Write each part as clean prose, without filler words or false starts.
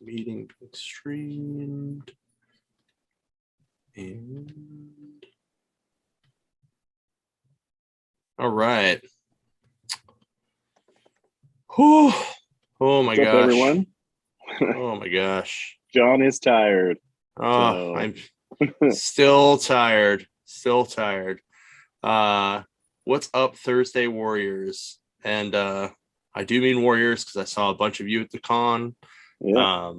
meeting being streamed. And all right. Whew. Oh my What's up, gosh. everyone? Oh my gosh. John is tired. Oh, I'm still tired. Still tired. What's up, Thursday Warriors? And I do mean Warriors because I saw a bunch of you at the con. Yeah.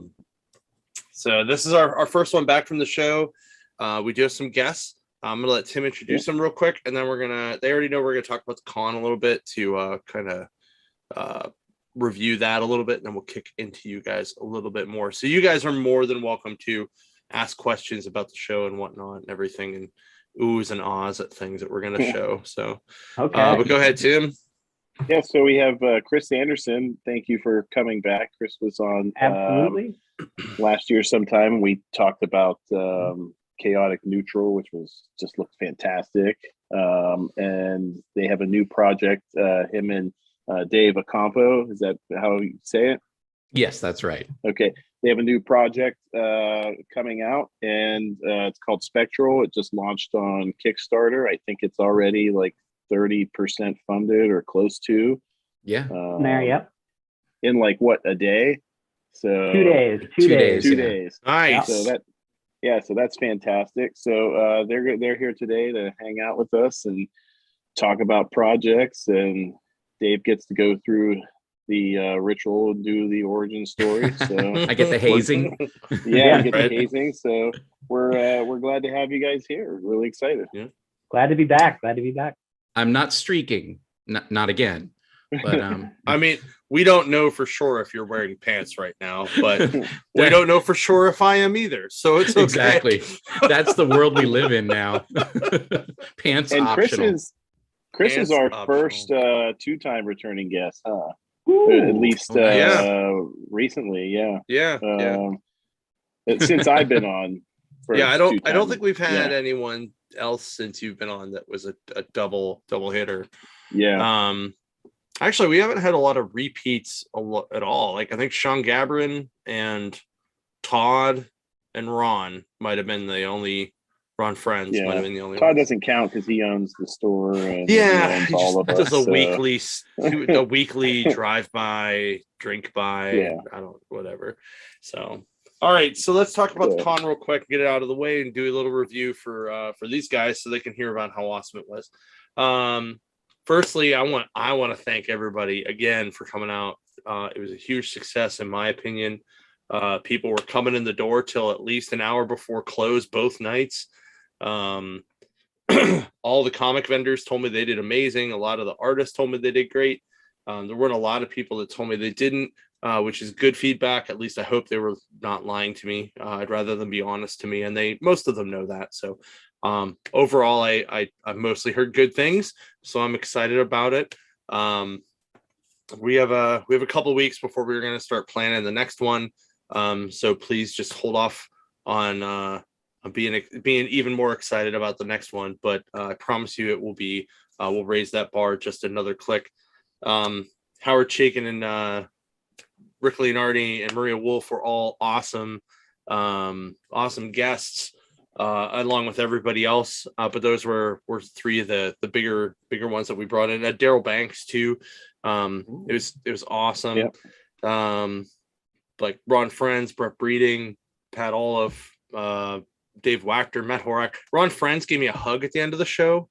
So this is our first one back from the show. We do have some guests. I'm gonna let Tim introduce them real quick, and then they already know we're gonna talk about the con a little bit to kind of review that a little bit, and then we'll kick into you guys a little bit more. So you guys are more than welcome to ask questions about the show and whatnot and everything, and oohs and ahs at things that we're gonna show. So okay, but go ahead, Tim. Yeah, so we have Chris Anderson. Thank you for coming back. Chris was on absolutely. Last year sometime. We talked about Chaotic Neutral, which just looked fantastic. And they have a new project, him and Dave Accampo. Is that how you say it? Yes, that's right. Okay. They have a new project coming out, and it's called Spectral. It just launched on Kickstarter. I think it's already like 30% funded or close to. Yeah. Yep. In like what, a day? So 2 days. 2 days. 2 days. Nice. So that's fantastic. So they're here today to hang out with us and talk about projects, and Dave gets to go through the ritual and do the origin story. So I get the hazing. Yeah, you get the hazing. So we're glad to have you guys here. Really excited. Yeah. Glad to be back. I'm not streaking, not again. But I mean, we don't know for sure if you're wearing pants right now, but we don't know for sure if I am either. So it's okay. Exactly. That's the world we live in now. Pants And optional. Chris is our optional. first two-time returning guest, huh? Ooh. At least recently, yeah. Yeah. Since I've been on. I don't think we've had anyone else since you've been on that was a double hitter. Yeah. Actually, we haven't had a lot of repeats at all. Like I think Sean Gabrin and Todd and Ron might have been the only. Ron Friends might have been the only. Todd ones. doesn't count because he owns the store. And he all of us. Does a weekly drive-by, drink-by, whatever. So, all right. So let's talk about the con real quick, get it out of the way, and do a little review for these guys so they can hear about how awesome it was. Firstly, I want to thank everybody again for coming out. It was a huge success in my opinion. People were coming in the door till at least an hour before close both nights. All the comic vendors told me they did amazing. A lot of the artists told me they did great. There weren't a lot of people that told me they didn't, which is good feedback. At least I hope they were not lying to me. I'd rather them be honest to me, and most of them know that. So overall, I mostly heard good things, so I'm excited about it. We have a couple of weeks before we're going to start planning the next one. So please just hold off on being even more excited about the next one. But I promise you it will be, we'll raise that bar just another click. Howard Chaykin and Rick Leonardi and Maria Wolf were all awesome guests, along with everybody else. But those were three of the bigger ones that we brought in. Daryl Banks too. It was awesome. Yep. Like Ron Friends, Brett Breeding, Pat Olive, Dave Wachter, Matt Horak. Ron Friends gave me a hug at the end of the show,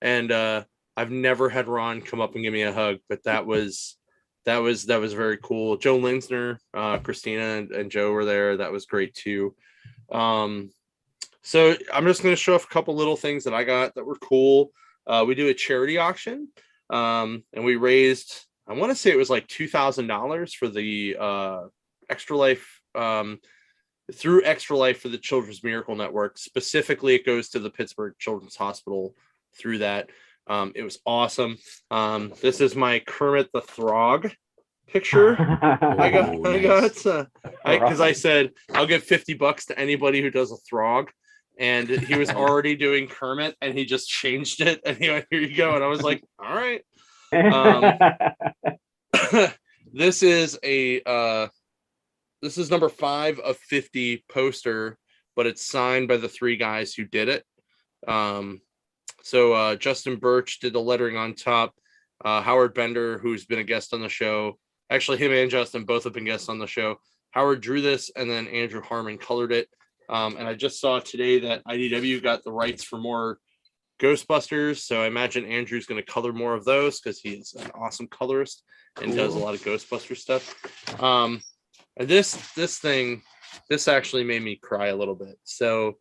and I've never had Ron come up and give me a hug, but that was very cool. Joe Linsner, Christina and Joe were there. That was great too. So I'm just going to show off a couple little things that I got that were cool. We do a charity auction, and we raised, I want to say it was like $2,000 for the Extra Life, through Extra Life for the Children's Miracle Network. Specifically, it goes to the Pittsburgh Children's Hospital through that. It was awesome. This is my Kermit the Frog picture. I got because I said I'll give $50 to anybody who does a Throg, and he was already doing Kermit, and he just changed it, and he went, "Here you go," and I was like, "All right." This is this is number 5 of 50 poster, but it's signed by the 3 guys who did it. So Justin Birch did the lettering on top. Howard Bender, who's been a guest on the show, actually him and Justin both have been guests on the show. Howard drew this, and then Andrew Harmon colored it. And I just saw today that IDW got the rights for more Ghostbusters, so I imagine Andrew's going to color more of those because he's an awesome colorist and does a lot of Ghostbuster stuff. And this actually made me cry a little bit. So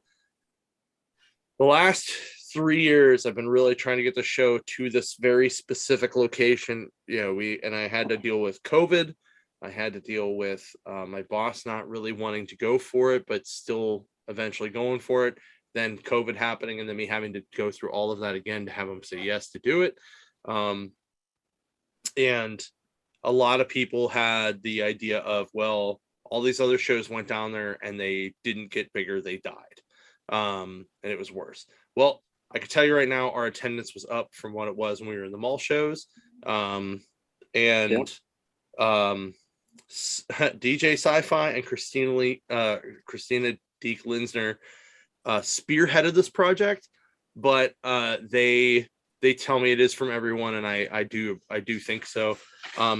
the last 3 years, I've been really trying to get the show to this very specific location. I had to deal with COVID. I had to deal with my boss not really wanting to go for it, but still eventually going for it. Then COVID happening, and then me having to go through all of that again to have him say yes to do it. And a lot of people had the idea of, well, all these other shows went down there and they didn't get bigger, they died. And it was worse. Well, I can tell you right now, our attendance was up from what it was when we were in the mall shows. DJ Sci-Fi and Christina Deek Linsner spearheaded this project, but they tell me it is from everyone, and I do think so.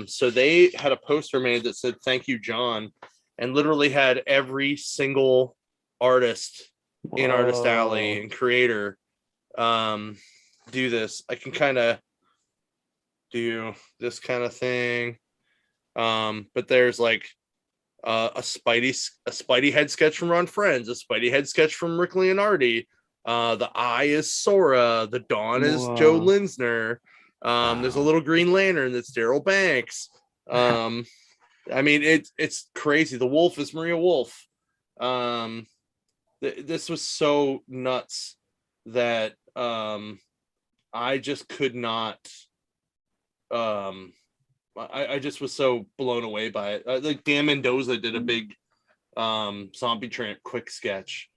So they had a poster made that said "Thank you, Jon," and literally had every single artist in Artist Alley and creator do this. I can kind of do this kind of thing, but there's like a Spidey head sketch from Ron Friends, a Spidey head sketch from Rick Leonardi. The eye is Sora. The Dawn is Joe Linsner. There's a little Green Lantern that's Daryl Banks. I mean, it's crazy. The Wolf is Maria Wolf. This was so nuts that I just could not. I just was so blown away by it. Like Dan Mendoza did a big Zombie Tramp quick sketch.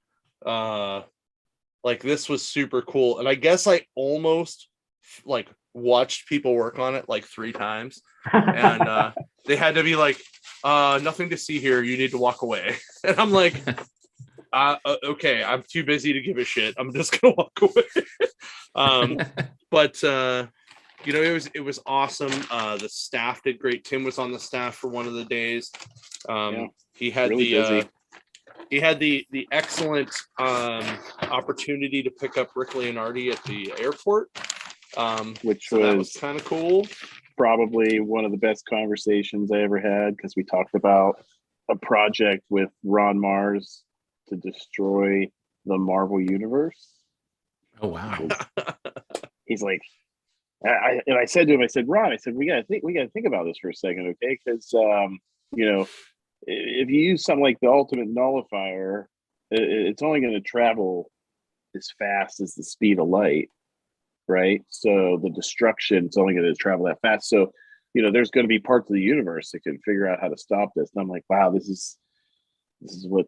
Like this was super cool, and I guess I almost like watched people work on it like 3 times, and they had to be like, nothing to see here, you need to walk away. And I'm like, okay, I'm too busy to give a shit, I'm just gonna walk away. But it was awesome. The staff did great. Tim was on the staff for one of the days. He had really he had the excellent opportunity to pick up Rick Leonardi at the airport, which was kind of cool. Probably one of the best conversations I ever had, because we talked about a project with Ron Mars to destroy the Marvel universe. Oh wow! He's like, I said to him, I said, Ron, we gotta think about this for a second, okay? Because if you use something like the ultimate nullifier, it's only going to travel as fast as the speed of light, right? So the destruction, it's only going to travel that fast. So, there's going to be parts of the universe that can figure out how to stop this. And I'm like, wow, this is what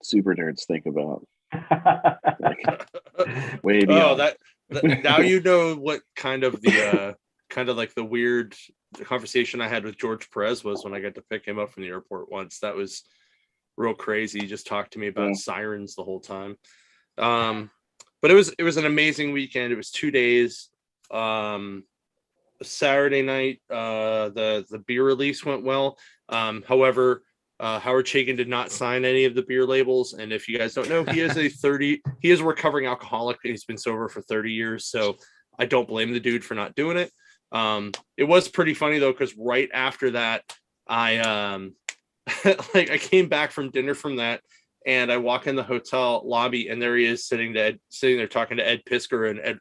super nerds think about. Like, way beyond. Now you know what kind of the weird conversation I had with George Perez was when I got to pick him up from the airport once. That was real crazy. He just talked to me about sirens the whole time. But it was an amazing weekend. It was 2 days. Saturday night, the beer release went well. However, Howard Chaykin did not sign any of the beer labels, and if you guys don't know, he is a recovering alcoholic. He's been sober for 30 years, so I don't blame the dude for not doing it. It was pretty funny though, because right after that, I I came back from dinner from that, and I walk in the hotel lobby, and there he is sitting there talking to Ed Pisker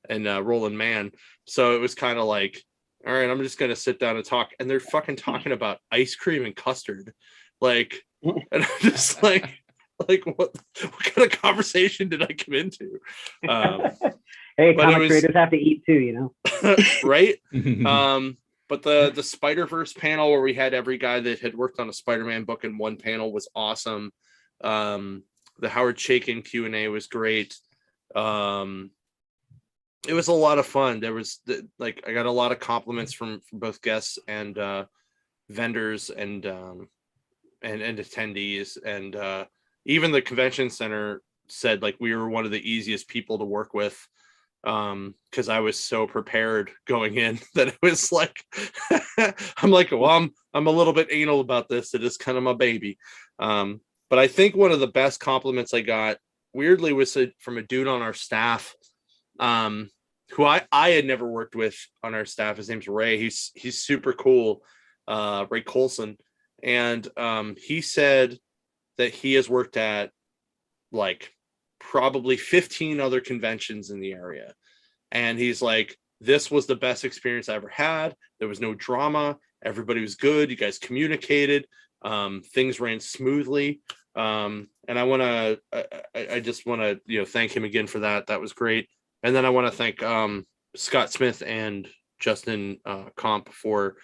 and Roland Mann. So it was kind of like, all right, I'm just gonna sit down and talk, and they're fucking talking about ice cream and custard, like, and I'm just like what kind of conversation did I come into? Hey, comic creators have to eat too, right? But the Spider-Verse panel where we had every guy that had worked on a Spider-Man book in one panel was awesome. The Howard Chaykin Q&A was great. It was a lot of fun. There was I got a lot of compliments from both guests and vendors, and and attendees, and even the convention center said like we were one of the easiest people to work with, because I was so prepared going in that it was like I'm like, well, I'm a little bit anal about this. It is kind of my baby. But I think one of the best compliments I got weirdly was from a dude on our staff, who I had never worked with on our staff. His name's Ray. He's super cool, Ray Colson, and he said that he has worked at like probably 15 other conventions in the area, and he's like, this was the best experience I ever had. There was no drama. Everybody was good. You guys communicated. Things ran smoothly. And I just want to thank him again for that. That was great. And then I want to thank Scott Smith and Justin Comp for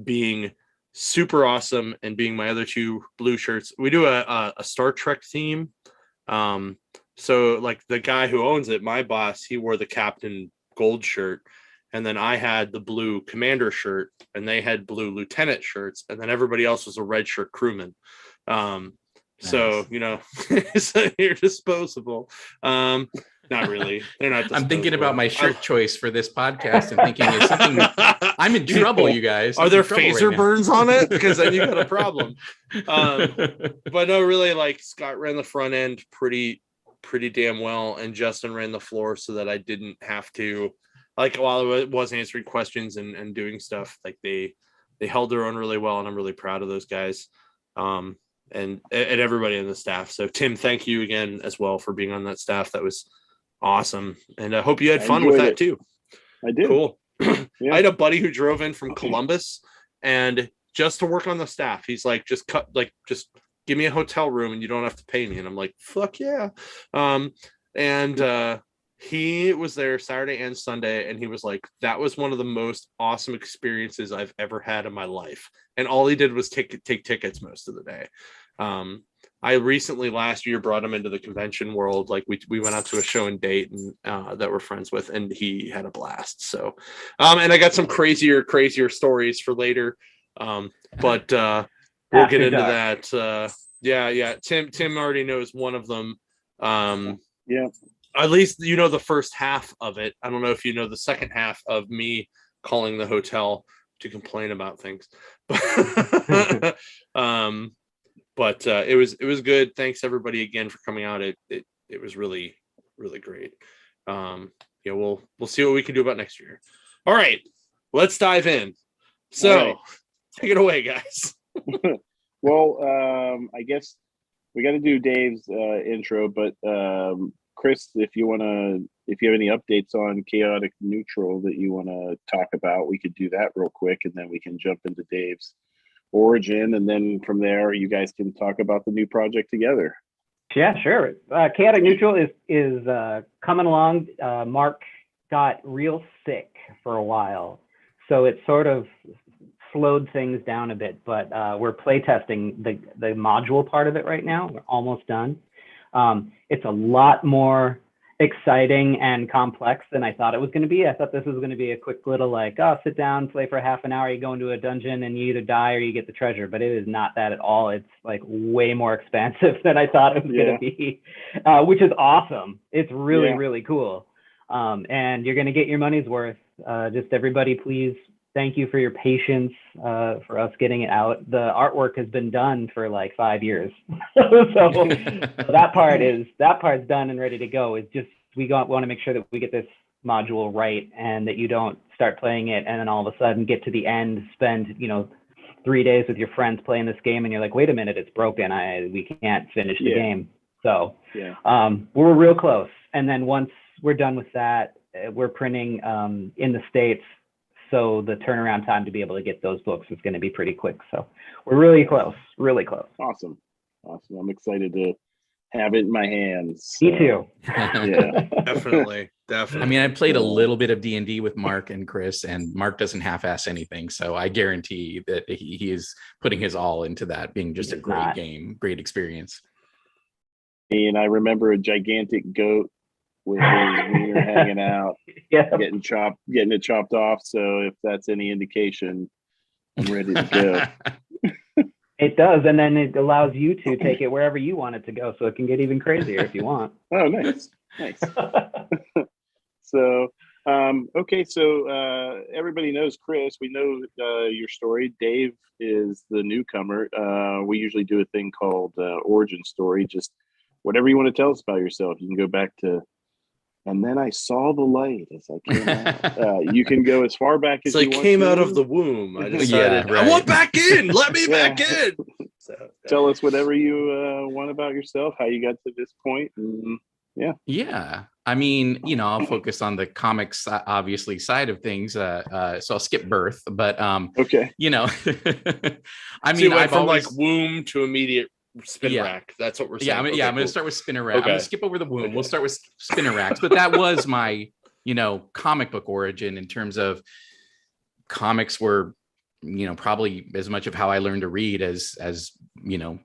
being super awesome and being my other two blue shirts. We do a Star Trek theme. So like the guy who owns it, my boss, he wore the Captain Gold shirt, and then I had the blue Commander shirt, and they had blue Lieutenant shirts, and then everybody else was a red shirt crewman. So so you're disposable. Not really. They're not disposable. I'm thinking about my shirt choice for this podcast and thinking, is something I'm in trouble, you guys. Are there phaser burns on it? Because then you got a problem. But no, really, like Scott ran the front end pretty damn well, and Justin ran the floor so that I didn't have to, like, while I was answering questions and doing stuff, like they held their own really well, and I'm really proud of those guys. And everybody on the staff. So Tim, thank you again as well for being on that staff. That was awesome. And I hope you had fun with that too. I did. Cool. Yeah. I had a buddy who drove in from Columbus, and just to work on the staff, he's like, just give me a hotel room and you don't have to pay me. And I'm like, fuck yeah. He was there Saturday and Sunday, and he was like, that was one of the most awesome experiences I've ever had in my life. And all he did was take tickets most of the day. I recently last year brought him into the convention world. Like we went out to a show and date and that we're friends with, and he had a blast. So, and I got some crazier stories for later. But we'll get into that. Yeah. Tim already knows one of them. Yeah. At least the first half of it. I don't know if you know the second half of me calling the hotel to complain about things. But it was good. Thanks everybody again for coming out. It was really, really great. We'll see what we can do about next year. All right, let's dive in. So take it away, guys. Well, I guess we got to do Dave's intro, but Chris, if you have any updates on Chaotic Neutral that you want to talk about, we could do that real quick, and then we can jump into Dave's origin, and then from there you guys can talk about the new project together. Yeah, sure. Chaotic Neutral is coming along. Mark got real sick for a while, so it sort of slowed things down a bit, but we're playtesting the module part of it right now. We're almost done. It's a lot more exciting and complex than I thought it was going to be. I thought this was going to be a quick little sit down, play for half an hour, you go into a dungeon and you either die or you get the treasure, but it is not that at all. It's like way more expansive than I thought it was going to be, which is awesome. It's really, really cool. And you're going to get your money's worth. Just everybody, please, thank you for your patience for us getting it out. The artwork has been done for like 5 years. so that part's done and ready to go. It's just, we want to make sure that we get this module right, and that you don't start playing it and then all of a sudden get to the end, spend 3 days with your friends playing this game, and you're like, wait a minute, it's broken. We can't finish the game. So we're real close. And then once we're done with that, we're printing in the States. So the turnaround time to be able to get those books is going to be pretty quick. So we're really close, really close. Awesome. I'm excited to have it in my hands. Me too. Yeah, definitely. I mean, I played a little bit of D&D with Mark and Chris, and Mark doesn't half-ass anything. So I guarantee that he is putting his all into that being just a great game, great experience. And I remember a gigantic goat with his wiener hanging out, getting it chopped off. So if that's any indication, I'm ready to go. It does, and then it allows you to take it wherever you want it to go, so it can get even crazier if you want. Oh, nice. So, okay, so everybody knows Chris. We know your story. Dave is the newcomer. We usually do a thing called origin story. Just whatever you want to tell us about yourself. You can go back to, and then I saw the light as I came out. You can go as far back as you want. It's like came out of the womb. I decided, I want back in. Let me back in. So, tell us whatever you want about yourself, how you got to this point. And, yeah. I mean, I'll focus on the comics, obviously, side of things. So I'll skip birth, but okay. I mean, I've from always, like womb to immediate spin rack. That's what we're saying. I'm going to start with spinner rack. I'm going to skip over the womb. Okay. We'll start with spinner racks, but that was my, comic book origin in terms of comics were, probably as much of how I learned to read as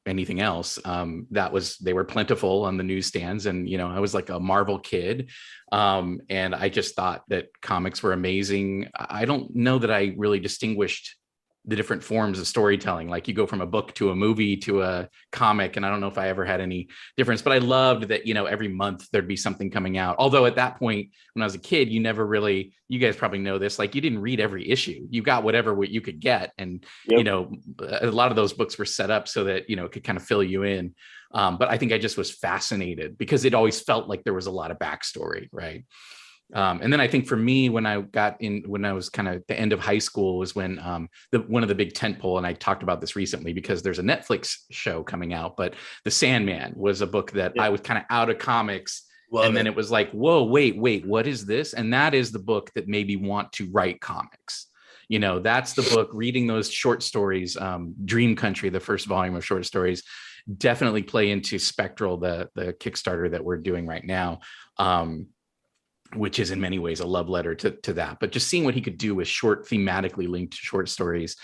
anything else. They were plentiful on the newsstands, and I was like a Marvel kid, and I just thought that comics were amazing. I don't know that I really distinguished the different forms of storytelling. Like you go from a book to a movie to a comic, and I don't know if I ever had any difference, but I loved that, every month there'd be something coming out. Although at that point, when I was a kid, you guys probably know this, like you didn't read every issue. You got whatever you could get. And, a lot of those books were set up so that, it could kind of fill you in. But I think I just was fascinated because it always felt like there was a lot of backstory, right? And then I think for me, when I was kind of the end of high school was when one of the big tentpole, and I talked about this recently because there's a Netflix show coming out, but The Sandman was a book that I was kind of out of comics. Then it was like, whoa, wait, what is this? And that is the book that made me want to write comics. That's the book, reading those short stories, Dream Country, the first volume of short stories, definitely play into Spectral, the Kickstarter that we're doing right now. Which is in many ways a love letter to that, but just seeing what he could do with short, thematically linked short stories.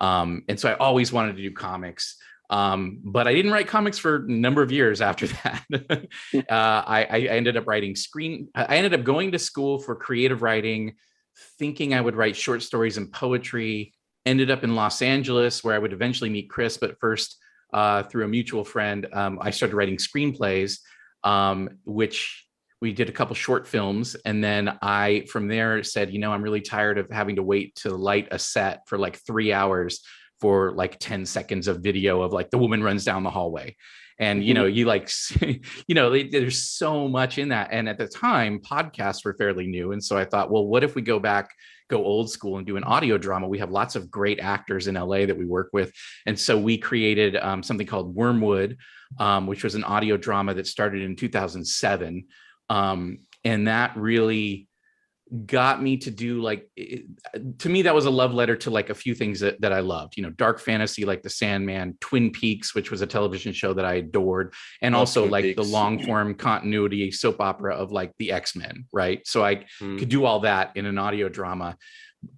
And so I always wanted to do comics, but I didn't write comics for a number of years after that. I ended up writing I ended up going to school for creative writing, thinking I would write short stories and poetry, ended up in Los Angeles where I would eventually meet Chris, but first through a mutual friend, I started writing screenplays, which we did a couple short films. And then I, from there, said, I'm really tired of having to wait to light a set for like 3 hours for like 10 seconds of video of like the woman runs down the hallway. And, there's so much in that. And at the time, podcasts were fairly new. And so I thought, well, what if we go old school and do an audio drama? We have lots of great actors in LA that we work with. And so we created something called Wormwood, which was an audio drama that started in 2007. And that really got me to do to me, that was a love letter to like a few things that I loved, dark fantasy, like The Sandman, Twin Peaks, which was a television show that I adored. And also Twin Peaks. The long form continuity soap opera of like the X-Men. Right. So I could do all that in an audio drama.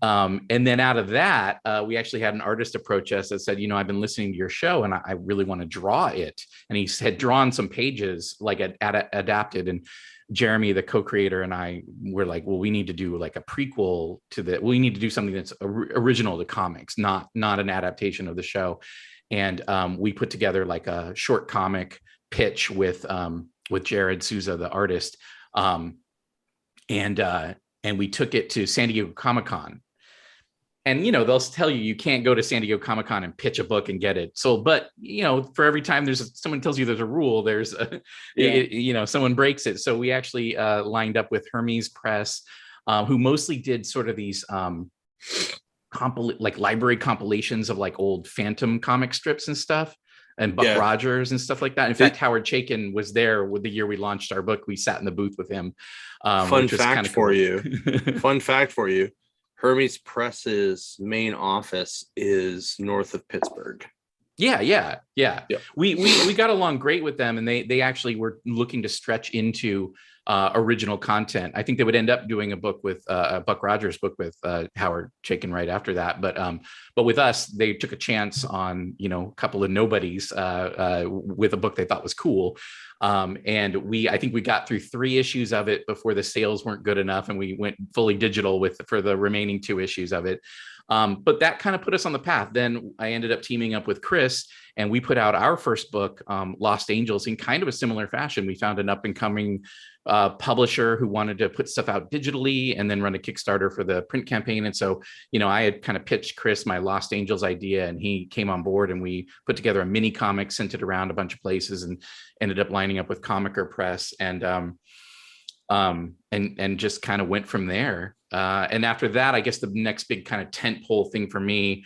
And then out of that, we actually had an artist approach us that said, I've been listening to your show and I really want to draw it. And he had drawn some pages like adapted, and Jeremy, the co-creator, and I were like, well, we need to do like a prequel to that. We need to do something that's original to comics, not an adaptation of the show. And we put together like a short comic pitch with Jared Souza, the artist. And we took it to San Diego Comic-Con. And, they'll tell you can't go to San Diego Comic-Con and pitch a book and get it sold. But, for every time someone tells you there's a rule, there's, someone breaks it. So we actually lined up with Hermes Press, who mostly did sort of these library compilations of like old Phantom comic strips and stuff, and Buck Rogers and stuff like that. In fact, Howard Chaykin was there with the year we launched our book. We sat in the booth with him. Fun fact for you. Hermes Press's main office is north of Pittsburgh. Yeah. We got along great with them, and they actually were looking to stretch into original content. I think they would end up doing a book with a Buck Rogers book with Howard Chaykin right after that. But with us, they took a chance on a couple of nobodies with a book they thought was cool. And I think we got through 3 issues of it before the sales weren't good enough, and we went fully digital for the remaining 2 issues of it. But that kind of put us on the path. Then I ended up teaming up with Chris, and we put out our first book, Lost Angels, in kind of a similar fashion. We found an up and coming publisher who wanted to put stuff out digitally and then run a Kickstarter for the print campaign. And so, I had kind of pitched Chris my Lost Angels idea, and he came on board, and we put together a mini comic, sent it around a bunch of places, and ended up lining up with Comiker Press, and just kind of went from there. And after that, I guess the next big kind of tentpole thing for me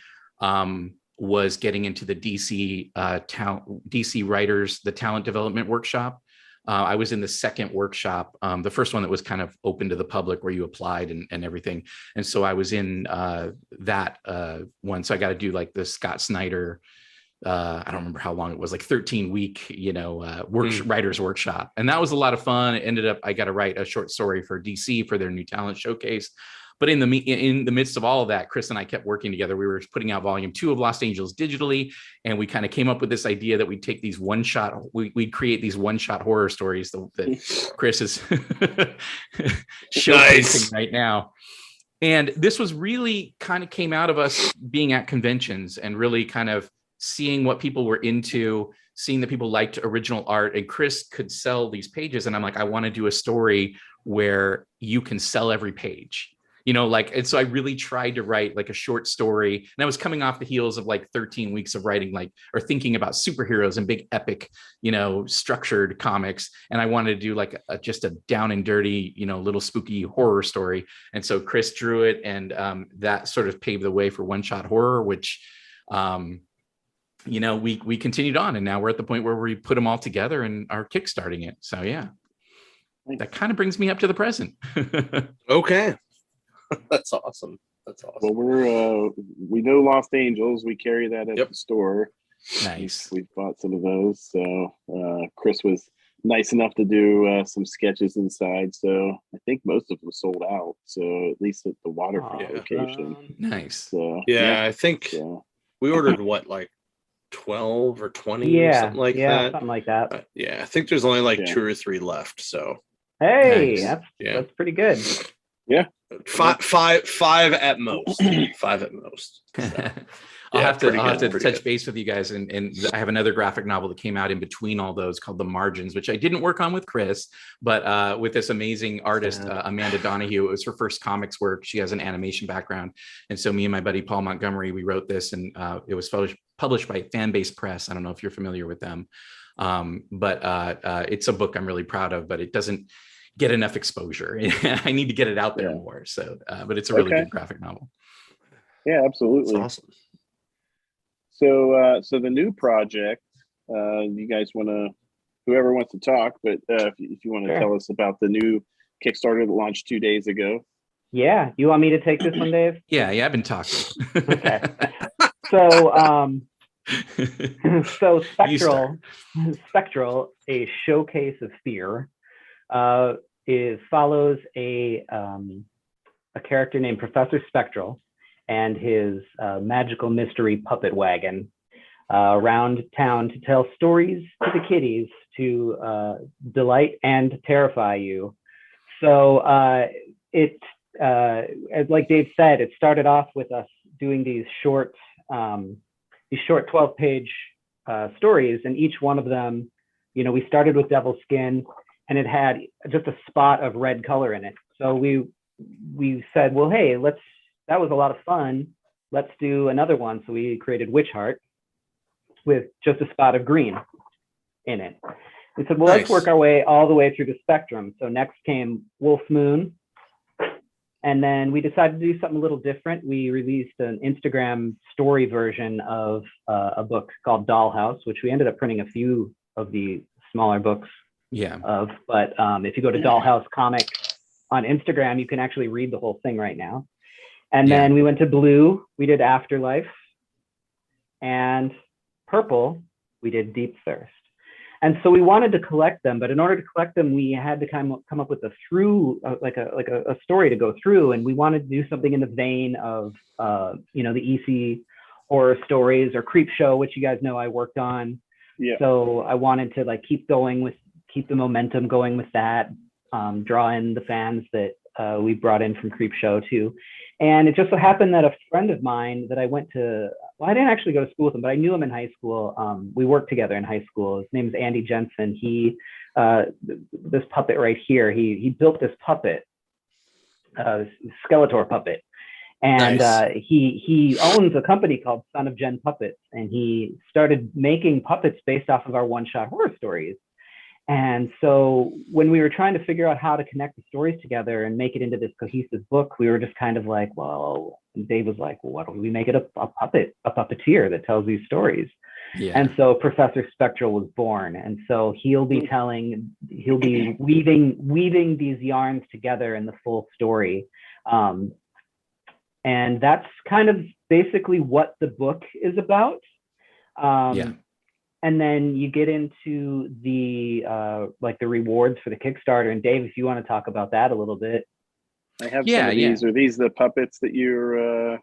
was getting into the DC writers, the talent development workshop. I was in the second workshop, the first one that was kind of open to the public where you applied and everything. And so I was in that one. So I got to do like the Scott Snyder, I don't remember how long it was, like 13-week, writers workshop. And that was a lot of fun. It ended up, I got to write a short story for DC for their new talent showcase. But in the midst of all of that, Chris and I kept working together. We were putting out volume 2 of Lost Angels digitally, and we kind of came up with this idea that we'd take these we'd create these one-shot horror stories that Chris is showcasing right now. And this was really kind of came out of us being at conventions and really kind of seeing what people were into, seeing that people liked original art, and Chris could sell these pages. And I'm like, I want to do a story where you can sell every page. And so I really tried to write like a short story, and I was coming off the heels of like 13 weeks of writing or thinking about superheroes and big epic, structured comics. And I wanted to do like just a down and dirty, little spooky horror story. And so Chris drew it, and that sort of paved the way for one shot horror, which, we continued on, and now we're at the point where we put them all together and are kickstarting it. So yeah, that kind of brings me up to the present. Okay. That's awesome. Well, we know Lost Angels. We carry that at the store. Nice. We've bought some of those. So Chris was nice enough to do some sketches inside. So I think most of them sold out. So at least at the Waterfront location. Nice. So, I think we ordered like 12 or 20 or something like that. Something like that. I think there's only like 2 or 3 left. So hey, that's pretty good. Yeah. Five at most. 5 at most. So, I'll have to touch base with you guys, and I have another graphic novel that came out in between all those called The Margins, which I didn't work on with Chris, but with this amazing artist, Amanda Donahue. It was her first comics work. She has an animation background, and so me and my buddy Paul Montgomery, we wrote this, and it was published by Fanbase Press. I don't know if you're familiar with them, but it's a book I'm really proud of, but it doesn't get enough exposure. I need to get it out there more. So, but it's a really good graphic novel. Yeah, absolutely. That's awesome. So the new project, you guys want to, whoever wants to talk, but if you want to tell us about the new Kickstarter that launched 2 days ago. Yeah. You want me to take this one, Dave? Yeah, I've been talking. Okay. So, Spectral, a showcase of fear, follows a character named Professor Spectral and his magical mystery puppet wagon around town to tell stories to the kiddies to delight and terrify you. So like Dave said, it started off with us doing these short 12-page stories, and each one of them, we started with Devil's Skin, and it had just a spot of red color in it. So we said, well, hey, that was a lot of fun. Let's do another one. So we created Witch Heart with just a spot of green in it. We said, well, let's work our way all the way through the spectrum. So next came Wolf Moon. And then we decided to do something a little different. We released an Instagram story version of a book called Dollhouse, which we ended up printing a few of the smaller books of. But if you go to Dollhouse Comic on Instagram, you can actually read the whole thing right now. And then we went to blue, we did Afterlife, and purple, we did Deep Thirst. And so we wanted to collect them, but in order to collect them, we had to come up with a story to go through. And we wanted to do something in the vein of, the EC horror stories or Creep Show, which you guys know I worked on. Yeah. So I wanted to keep the momentum going with that, draw in the fans that we brought in from Creep Show too. And it just so happened that a friend of mine that I went to, well, I didn't actually go to school with him, but I knew him in high school. We worked together in high school. His name is Andy Jensen. He, this puppet right here, he built this puppet, Skeletor puppet. And nice. He owns a company called Son of Jen Puppets, and he started making puppets based off of our one-shot horror stories. And so when we were trying to figure out how to connect the stories together and make it into this cohesive book, we were just kind of like, well, Dave was like, well, why don't we make it a puppeteer that tells these stories? Yeah. And so Professor Spectral was born. And so he'll be weaving these yarns together in the full story. And that's kind of basically what the book is about. And then you get into the like the rewards for the Kickstarter. And Dave, if you want to talk about that a little bit. I have some of these. Are these the puppets that you're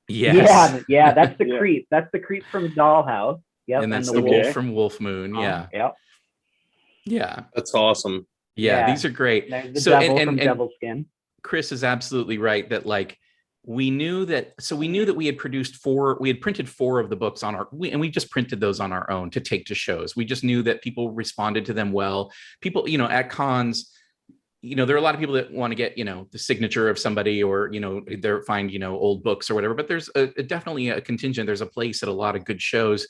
Yes. Yeah, that's the creep. That's the creep from Dollhouse. Yep. And that's the wolf from Wolf Moon. Yep. Yeah. That's awesome. Yeah, these are great. There's the devil from Devil Skin. Chris is absolutely right that like we knew that we had printed 4 of the books and we just printed those on our own to take to shows. We just knew that people responded to them well. People, at cons, there are a lot of people that want to get, the signature of somebody or, they find, old books or whatever, but there's definitely a contingent. There's a place at a lot of good shows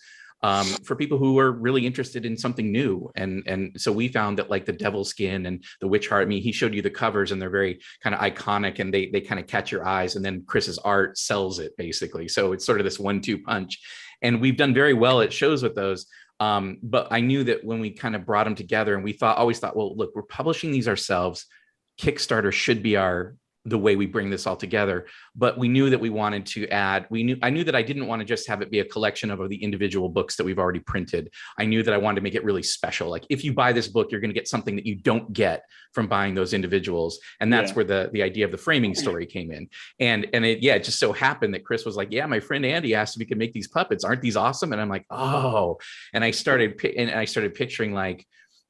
for people who are really interested in something new. And so we found that like the Devil Skin and the Witch Heart, I mean, he showed you the covers and they're very kind of iconic and they kind of catch your eyes, and then Chris's art sells it basically. So it's sort of this 1-2 punch, and we've done very well at shows with those. But I knew that when we kind of brought them together, and we always thought, well, look, we're publishing these ourselves. Kickstarter should be the way we bring this all together. But we knew that we wanted to add, I knew that I didn't want to just have it be a collection of the individual books that we've already printed. I knew that I wanted to make it really special. Like if you buy this book, you're going to get something that you don't get from buying those individuals. And that's where the idea of the framing story came in. And it just so happened that Chris was like, yeah, my friend Andy asked if we could make these puppets. Aren't these awesome? And I'm like, oh, and I started picturing like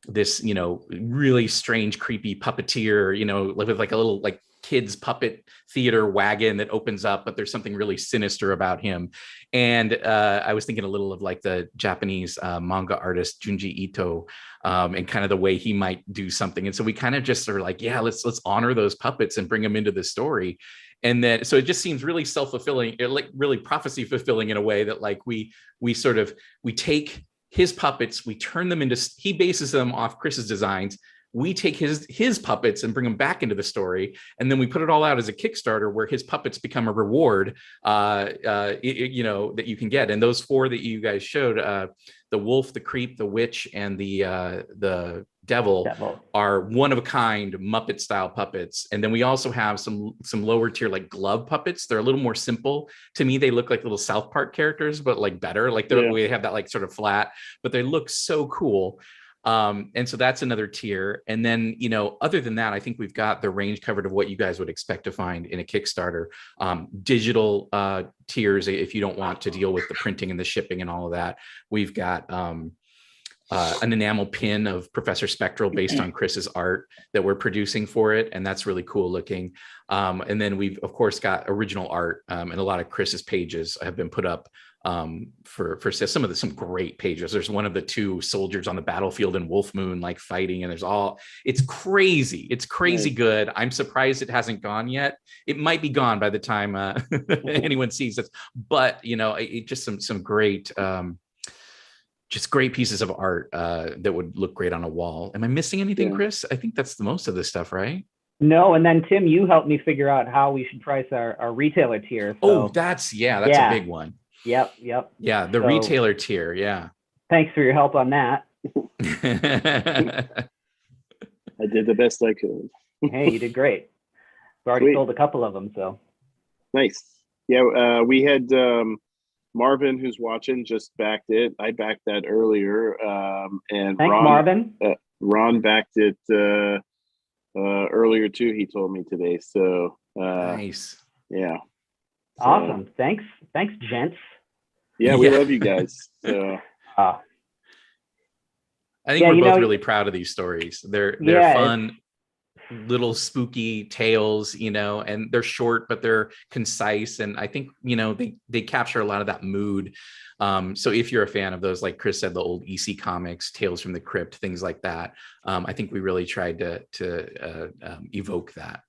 this, really strange, creepy puppeteer, with like a little like kids puppet theater wagon that opens up, but there's something really sinister about him. And I was thinking a little of like the Japanese manga artist Junji Ito and kind of the way he might do something. And so we kind of just are like, yeah, let's honor those puppets and bring them into the story. And then, so it just seems really self-fulfilling, like really prophecy fulfilling in a way that like we take his puppets, we turn them into, he bases them off Chris's designs. We take his puppets and bring them back into the story, and then we put it all out as a Kickstarter where his puppets become a reward, that you can get. And those 4 that you guys showed, the wolf, the creep, the witch, and the devil are one of a kind Muppet style puppets. And then we also have some lower tier like glove puppets. They're a little more simple to me. They look like little South Park characters, but like better. Like we have that like sort of flat, but they look so cool. And so that's another tier. And then, other than that, I think we've got the range covered of what you guys would expect to find in a Kickstarter. Digital tiers, if you don't want to deal with the printing and the shipping and all of that. We've got an enamel pin of Professor Spectral based on Chris's art that we're producing for it. And that's really cool looking. And then we've, of course, got original art, and a lot of Chris's pages have been put up for some great pages. There's one of the 2 soldiers on the battlefield in Wolf Moon, like fighting, and it's crazy. It's crazy good. I'm surprised it hasn't gone yet. It might be gone by the time anyone sees this, but it just some great, just great pieces of art that would look great on a wall. Am I missing anything, Chris? I think that's the most of this stuff, right? No, and then Tim, you helped me figure out how we should price our retailer tier. So. Oh, that's a big one. Yep. Yeah, the retailer tier. Yeah. Thanks for your help on that. I did the best I could. Hey, you did great. We've already sold a couple of them, so. Nice. Yeah, we had Marvin, who's watching, just backed it. I backed that earlier. And thanks, Marvin. Ron backed it earlier too. He told me today. So nice. Yeah. Awesome. Thanks, gents. Yeah, we love you guys. So. I think we're both really proud of these stories. They're fun. little spooky tales, you know, and they're short, but they're concise. And I think, you know, they capture a lot of that mood. So if you're a fan of those, like Chris said, the old EC comics, Tales from the Crypt, things like that, I think we really tried to evoke that.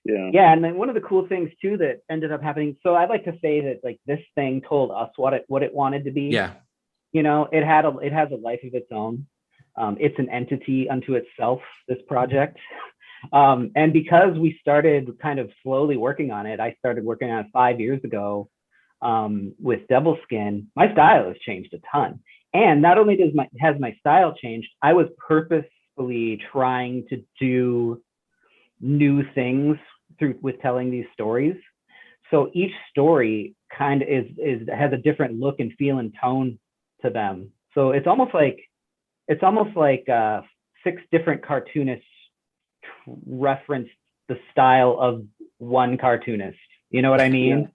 Yeah. And then one of the cool things too that ended up happening. So I'd like to say that like this thing told us what it wanted to be. Yeah. You know, it has a life of its own. It's an entity unto itself, this project. And because we started kind of slowly working on it, I started working on it 5 years ago with Devil Skin. My style has changed a ton. And not only has my style changed, I was purposefully trying to do new things with telling these stories. So each story kind of has a different look and feel and tone to them. So it's almost like 6 different cartoonists referenced the style of one cartoonist. You know what I mean? Yeah.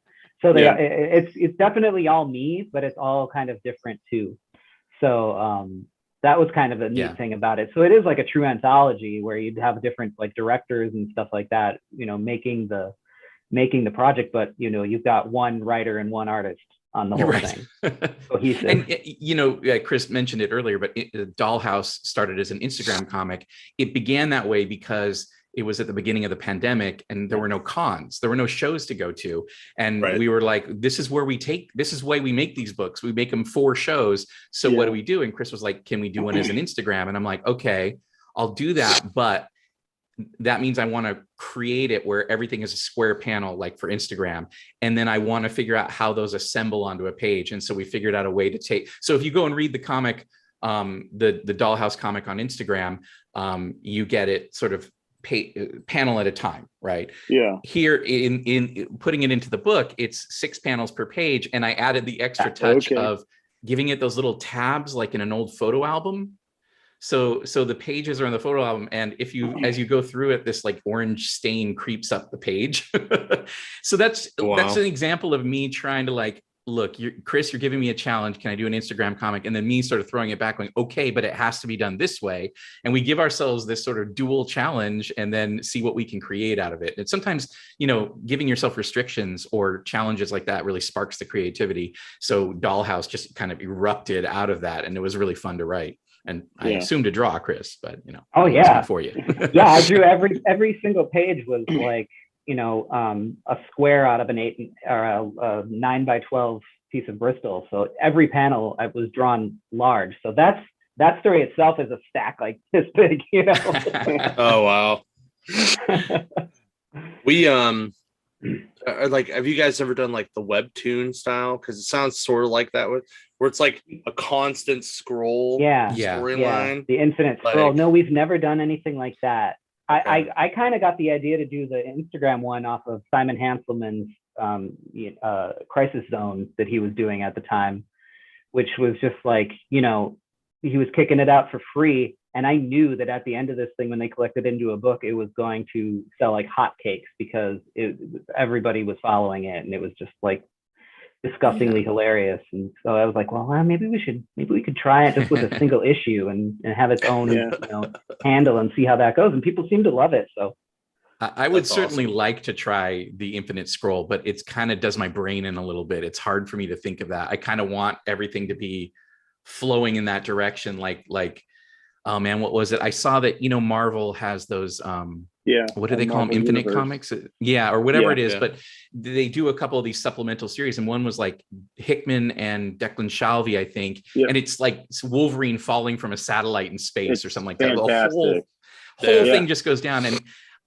So it's definitely all me, but it's all kind of different too. So that was kind of a neat thing about it. So it is like a true anthology where you'd have different like directors and stuff like that, you know, making the project, but you know, you've got one writer and one artist on the whole thing. Cohesive. And you know, Chris mentioned it earlier, but Dollhouse started as an Instagram comic. It began that way because it was at the beginning of the pandemic and there were no cons, there were no shows to go to. And we were like, this is why we make these books. We make them for shows. So what do we do? And Chris was like, can we do one as an Instagram? And I'm like, okay, I'll do that. But that means I want to create it where everything is a square panel, like for Instagram. And then I want to figure out how those assemble onto a page. And so we figured out a way to take, so if you go and read the comic, the Dollhouse comic on Instagram, you get it sort of panel at a time, right? Yeah. Here in putting it into the book, it's 6 panels per page. And I added the extra touch of giving it those little tabs, like in an old photo album. So the pages are in the photo album, and as you go through it, this like orange stain creeps up the page. So that's an example of me trying to like, look, Chris, you're giving me a challenge. Can I do an Instagram comic? And then me sort of throwing it back, going, okay, but it has to be done this way. And we give ourselves this sort of dual challenge, and then see what we can create out of it. And sometimes, you know, giving yourself restrictions or challenges like that really sparks the creativity. So Dollhouse just kind of erupted out of that, and it was really fun to write. And I assume to draw, Chris, but you know. Oh yeah, for you. Yeah, I drew every single page was like, you know, a square out of an 8 or a 9x12 piece of Bristol. So every panel I was drawn large. So that story itself is a stack like this big, you know. Oh wow. We like, have you guys ever done like the webtoon style? Because it sounds sort of like that, where it's like a constant scroll storyline. The infinite scroll. No, we've never done anything like that. I kind of got the idea to do the Instagram one off of Simon Hanselman's Crisis Zone that he was doing at the time, which was just like, you know, he was kicking it out for free. And I knew that at the end of this thing, when they collected into a book, it was going to sell like hotcakes because everybody was following it. And it was just like disgustingly hilarious. And so I was like, well, maybe we could try it just with a single issue and have its own you know, handle and see how that goes. And people seem to love it. So I would certainly like to try the infinite scroll, but it's kind of does my brain in a little bit. It's hard for me to think of that. I kind of want everything to be flowing in that direction. Like, oh man, what was it? I saw that, you know, Marvel has those, what do they call them? Infinite Universe. Comics? Yeah, or whatever it is. But they do a couple of these supplemental series. And one was like Hickman and Declan Shalvey, I think. Yep. And it's like Wolverine falling from a satellite in space or something like that. The whole thing just goes down. And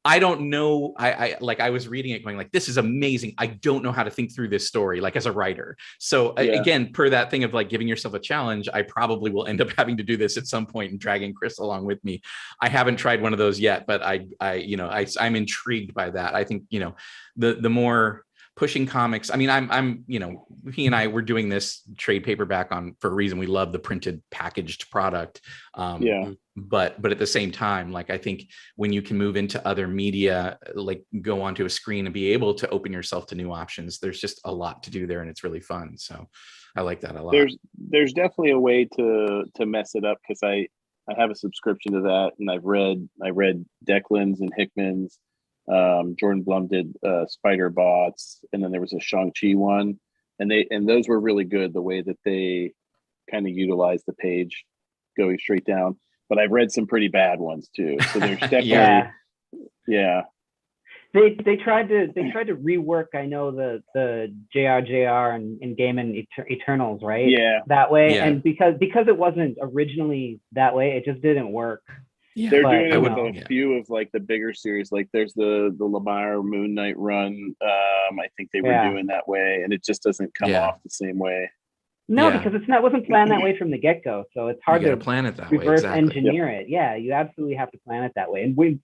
I don't know. I was reading it going like, this is amazing. I don't know how to think through this story, like as a writer. So again, per that thing of like giving yourself a challenge, I probably will end up having to do this at some point and dragging Chris along with me. I haven't tried one of those yet, but I'm intrigued by that. I think, you know, the more pushing comics. I mean, I'm, you know, he and I were doing this trade paperback for a reason. We love the printed packaged product. But at the same time, like, I think when you can move into other media, like go onto a screen and be able to open yourself to new options, there's just a lot to do there, and it's really fun. So I like that a lot. There's definitely a way to mess it up, because I have a subscription to that, and I read Declan's and Hickman's. Jordan Blum did Spider Bots, and then there was a Shang-Chi one, and those were really good. The way that they kind of utilized the page going straight down. But I've read some pretty bad ones too. So there's definitely yeah. They tried to rework, I know, the JRJR and Game and Eternals, right? Yeah. That way. Yeah. And because it wasn't originally that way, it just didn't work. Yeah. They're doing it with a few of like the bigger series. Like there's the Lemire Moon Knight run. I think they were doing that way, and it just doesn't come off the same way. No, because it wasn't planned that way from the get-go. So it's hard to plan it that reverse way. engineer it. Yeah, you absolutely have to plan it that way. And we,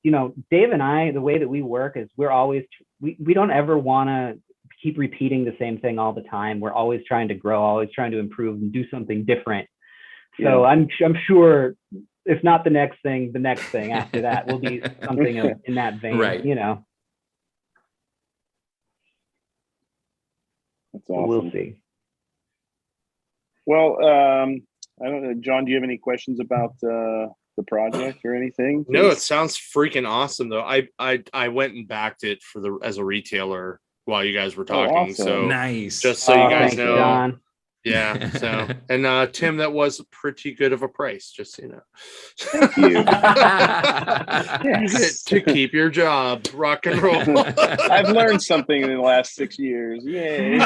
Dave and I, the way that we work is we're always, we don't ever want to keep repeating the same thing all the time. We're always trying to grow, always trying to improve and do something different. So I'm sure, if not the next thing after that will be something in that vein, right? That's awesome. We'll see. Well, I don't know, John, do you have any questions about the project or anything? No, it sounds freaking awesome though. I went and backed it as a retailer while you guys were talking. Awesome. So nice. Just so you guys know. John. Yeah. So and Tim, that was pretty good of a price, just so you know. Thank you. Yes. To keep your job, rock and roll. I've learned something in the last 6 years. Yay.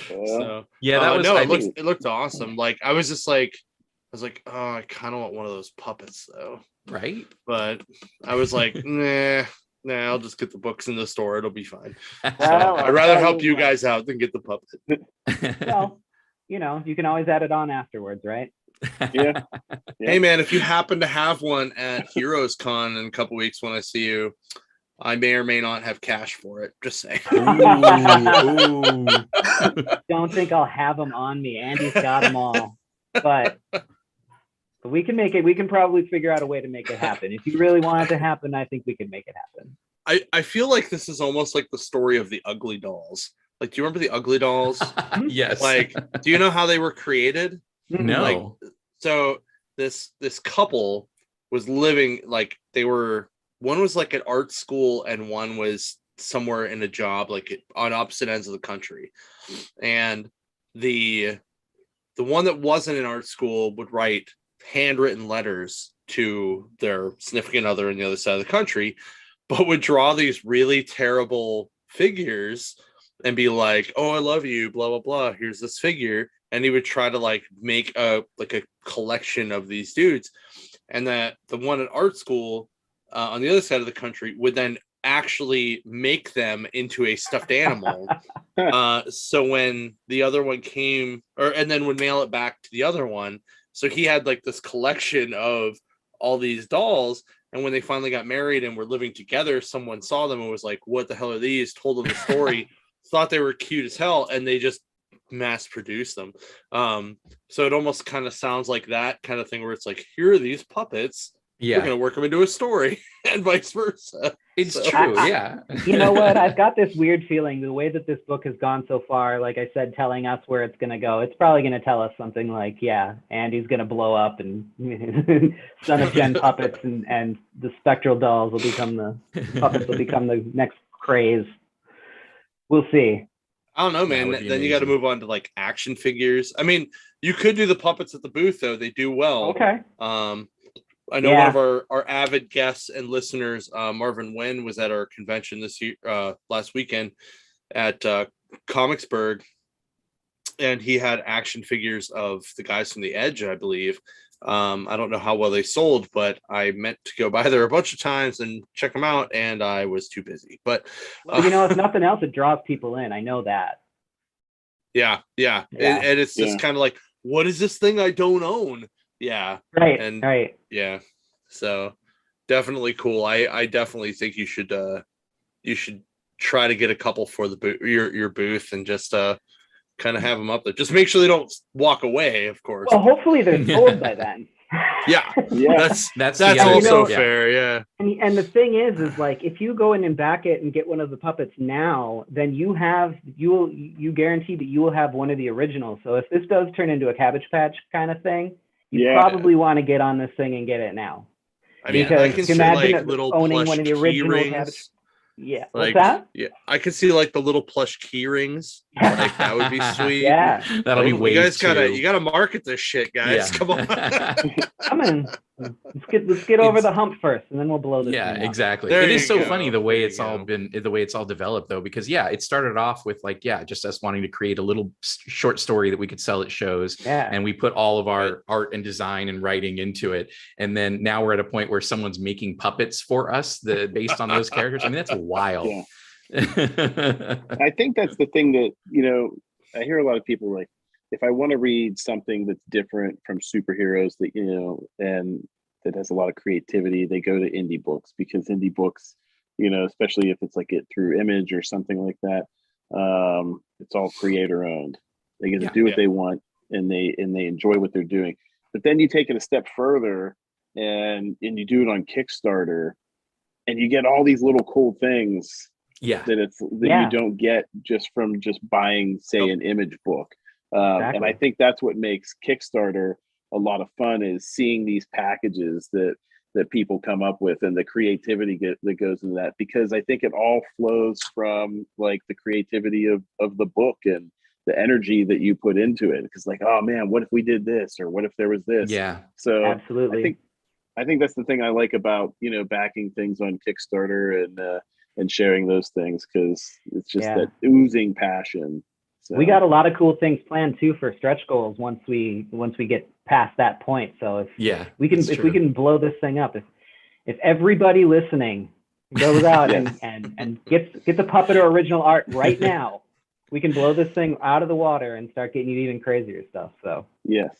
So yeah, that was it looked awesome. Like I was like, oh, I kind of want one of those puppets though. Right. But I was like, nah, I'll just get the books in the store. It'll be fine. So Well, I'd rather help you guys out than get the puppet. Well, you can always add it on afterwards, right? Yeah. Hey man, if you happen to have one at Heroes Con in a couple weeks when I see you, I may or may not have cash for it. Just saying. Ooh. Don't think I'll have them on me. Andy's got them all, but we can make it. We can probably figure out a way to make it happen. If you really want it to happen, I think we can make it happen. I feel like this is almost like the story of the Ugly Dolls. Like, do you remember the Ugly Dolls? Yes. Like, do you know how they were created? No. Like, so this couple was living, like, one was like at art school and one was somewhere in a job, like on opposite ends of the country. And the one that wasn't in art school would write handwritten letters to their significant other in the other side of the country, but would draw these really terrible figures and be like, oh, I love you, blah, blah, blah. Here's this figure. And he would try to like make a collection of these dudes. And that the one at art school on the other side of the country would then actually make them into a stuffed animal. So when the other one came, and then would mail it back to the other one. So he had like this collection of all these dolls. And when they finally got married and were living together, someone saw them and was like, what the hell are these? Told them the story, thought they were cute as hell. And they just mass produced them. So it almost kind of sounds like that kind of thing where it's like, here are these puppets. Yeah. We're going to work them into a story and vice versa. It's true. Yeah. You know what? I've got this weird feeling the way that this book has gone so far, like I said, telling us where it's going to go. It's probably going to tell us something like, yeah, Andy's going to blow up and Son of Jen puppets and the spectral dolls will become the next craze. We'll see. I don't know, man. Then you got to move on to like action figures. I mean, you could do the puppets at the booth though. They do well. Okay. I know one of our avid guests and listeners, Marvin Nguyen, was at our convention this year, last weekend at Comicsburg, and he had action figures of the guys from The Edge, I believe. I don't know how well they sold, but I meant to go by there a bunch of times and check them out, and I was too busy. But well, if nothing else, it draws people in. I know that. Yeah. And it's just kind of like, what is this thing I don't own? Yeah. Right. Yeah. So definitely cool. I definitely think you should try to get a couple for the your booth and just kind of have them up there. Just make sure they don't walk away, of course. Well, hopefully they're sold by then. Yeah. That's the also fair. Yeah. And the thing is like if you go in and back it and get one of the puppets now, then you guarantee that you will have one of the originals. So if this does turn into a Cabbage Patch kind of thing, you probably want to get on this thing and get it now. I mean, I can see like little owning plush one of the original rings. Yeah. Like, what's that? Yeah, I could see like the little plush key rings. Like that would be sweet. Yeah, that'll be way. You guys gotta market this shit, guys. Yeah. Come on. Come in. Let's get over the hump first, and then we'll blow this. Yeah, thing exactly. up. It is so funny the way it's all developed, though, because it started off with like just us wanting to create a little short story that we could sell at shows, and we put all of our art and design and writing into it, and then now we're at a point where someone's making puppets for us based on those characters. I mean, that's wild. Yeah. I think that's the thing that I hear a lot of people like, if I want to read something that's different from superheroes that, and that has a lot of creativity, they go to indie books, because indie books, especially if it's like it through Image or something like that, it's all creator owned. They get to do what they want, and they enjoy what they're doing. But then you take it a step further and you do it on Kickstarter, and you get all these little cool things that you don't get just from buying, say, an Image book. Exactly. And I think that's what makes Kickstarter a lot of fun, is seeing these packages that people come up with, and the creativity that goes into that, because I think it all flows from like the creativity of the book and the energy that you put into it. Because like, oh man, what if we did this, or what if there was this? Yeah. So absolutely. I think that's the thing I like about backing things on Kickstarter and sharing those things, because it's just that oozing passion. So we got a lot of cool things planned too for stretch goals once we get past that point. So if we can blow this thing up, if everybody listening goes out and gets the puppet or original art right now, we can blow this thing out of the water and start getting even crazier stuff. So yes.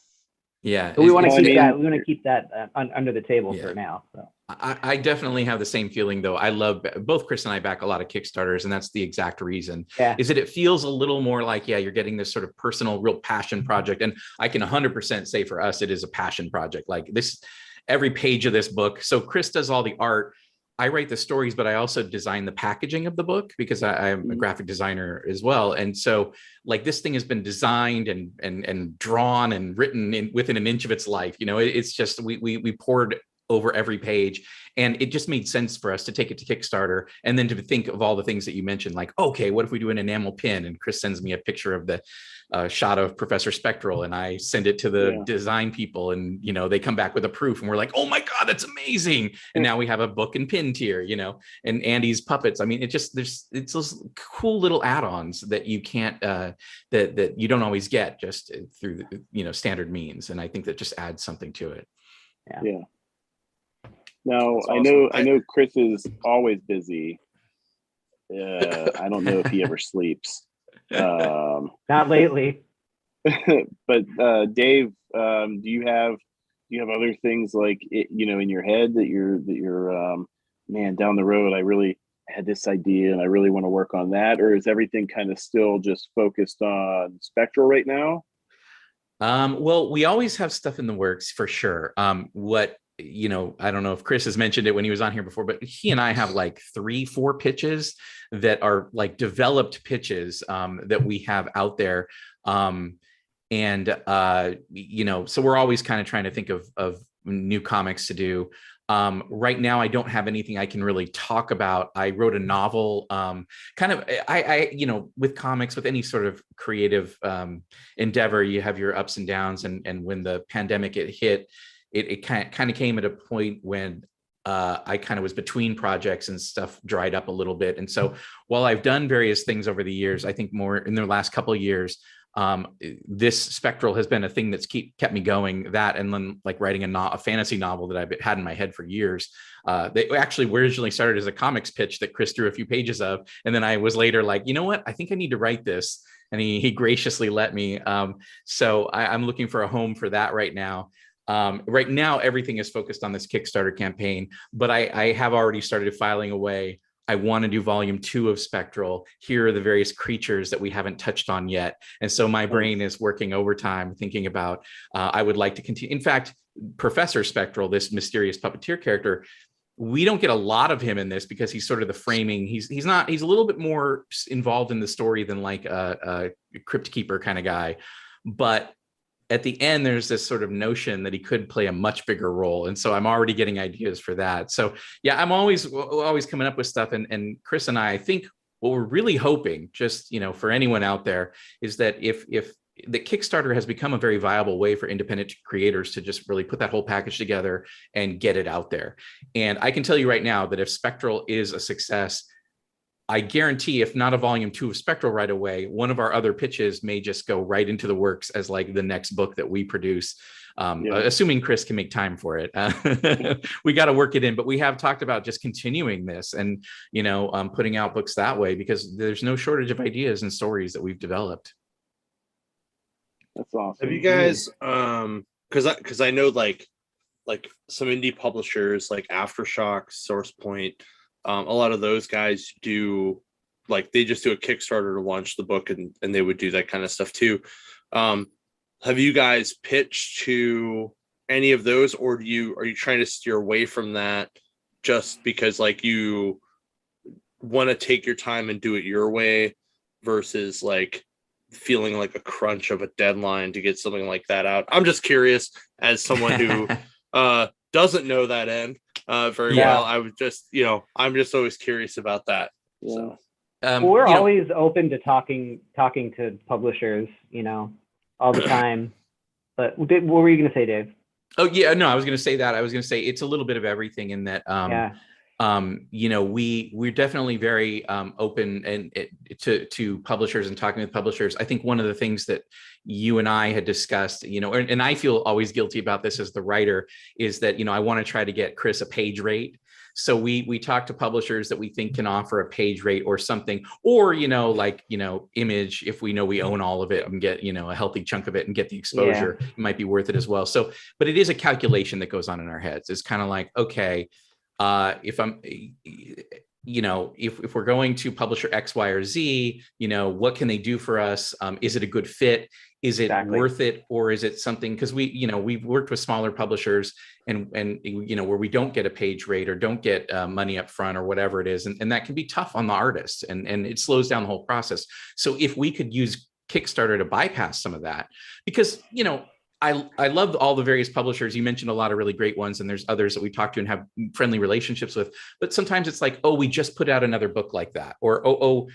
Yeah, but we want to keep that. We want to keep that under the table for now. So I definitely have the same feeling, though. I love both Chris and I back a lot of Kickstarters, and that's the exact reason. Is that it feels a little more like you're getting this sort of personal, real passion project, and I can 100% say for us it is a passion project. Like this, every page of this book. So Chris does all the art. I write the stories, but I also design the packaging of the book, because I'm a graphic designer as well. And so like this thing has been designed and drawn and written within an inch of its life. It's just, we poured over every page, and it just made sense for us to take it to Kickstarter, and then to think of all the things that you mentioned, like, okay, what if we do an enamel pin? And Chris sends me a picture of the shot of Professor Spectral, and I send it to the design people, and they come back with a proof, and we're like, oh my god, that's amazing. And now we have a book and pin tier, and Andy's puppets. I mean, it's those cool little add-ons that you can't that you don't always get just through standard means, and I think that just adds something to it. Yeah. Now, awesome. I know Chris is always busy. I don't know if he ever sleeps. Not lately. But Dave, do you have other things like in your head that you're man, down the road I really had this idea and I really want to work on that, or is everything kind of still just focused on Spectral right now? Well, we always have stuff in the works for sure. I don't know if Chris has mentioned it when he was on here before, but he and I have like 3-4 pitches that are like developed pitches that we have out there. So we're always kind of trying to think of new comics to do. Right now, I don't have anything I can really talk about. I wrote a novel, with comics, with any sort of creative endeavor, you have your ups and downs. And when the pandemic hit, it kind of came at a point when I kind of was between projects and stuff dried up a little bit. And so while I've done various things over the years, I think more in the last couple of years, this Spectral has been a thing that's kept me going. That, and then like writing a fantasy novel that I've had in my head for years. They actually originally started as a comics pitch that Chris drew a few pages of, and then I was later like, you know what, I think I need to write this, and he graciously let me. So I'm looking for a home for that right now. Right now, everything is focused on this Kickstarter campaign, but I have already started filing away. I want to do volume 2 of Spectral. Here are the various creatures that we haven't touched on yet. And so my brain is working overtime thinking about, I would like to continue. In fact, Professor Spectral, this mysterious puppeteer character, we don't get a lot of him in this because he's sort of the framing. He's a little bit more involved in the story than like a Crypt Keeper kind of guy. But at the end, there's this sort of notion that he could play a much bigger role. And so I'm already getting ideas for that. So yeah, I'm always coming up with stuff. And Chris and I think what we're really hoping, just, you know, for anyone out there, is that if the Kickstarter has become a very viable way for independent creators to just really put that whole package together and get it out there. And I can tell you right now that if Spectral is a success, I guarantee if not a volume 2 of Spectral right away, one of our other pitches may just go right into the works as like the next book that we produce, assuming Chris can make time for it. We got to work it in, but we have talked about just continuing this and, you know, putting out books that way, because there's no shortage of ideas and stories that we've developed. That's awesome. Have you guys, because I know like some indie publishers like Aftershock, SourcePoint, a lot of those guys do, like, they just do a Kickstarter to launch the book, and they would do that kind of stuff too. Have you guys pitched to any of those, or are you trying to steer away from that just because like you want to take your time and do it your way versus like feeling like a crunch of a deadline to get something like that out? I'm just curious, as someone who doesn't know that end very well. I was just, you know, I'm just always curious about that. So we're always open to talking to publishers, you know, all the time. But what were you going to say, Dave? Oh yeah, no, I was going to say that. I was going to say it's a little bit of everything in that. You know, we're definitely very open and to publishers and talking with publishers. I think one of the things that you and I had discussed, you know, and I feel always guilty about this as the writer, is that, you know, I want to try to get Chris a page rate. So we talk to publishers that we think can offer a page rate or something, or, you know, like, you know, Image, if we know we own all of it and get, you know, a healthy chunk of it and get the exposure, it might be worth it as well. So, but it is a calculation that goes on in our heads. It's kind of like, okay, if I'm, you know, if we're going to publisher X, Y, or Z, you know, what can they do for us? Is it a good fit? Is it worth it? Or is it something, because we, you know, we've worked with smaller publishers and, you know, where we don't get a page rate or don't get money up front or whatever it is. And that can be tough on the artists, and it slows down the whole process. So if we could use Kickstarter to bypass some of that, because, you know, I love all the various publishers. You mentioned a lot of really great ones, and there's others that we talk to and have friendly relationships with. But sometimes it's like, oh, we just put out another book like that, or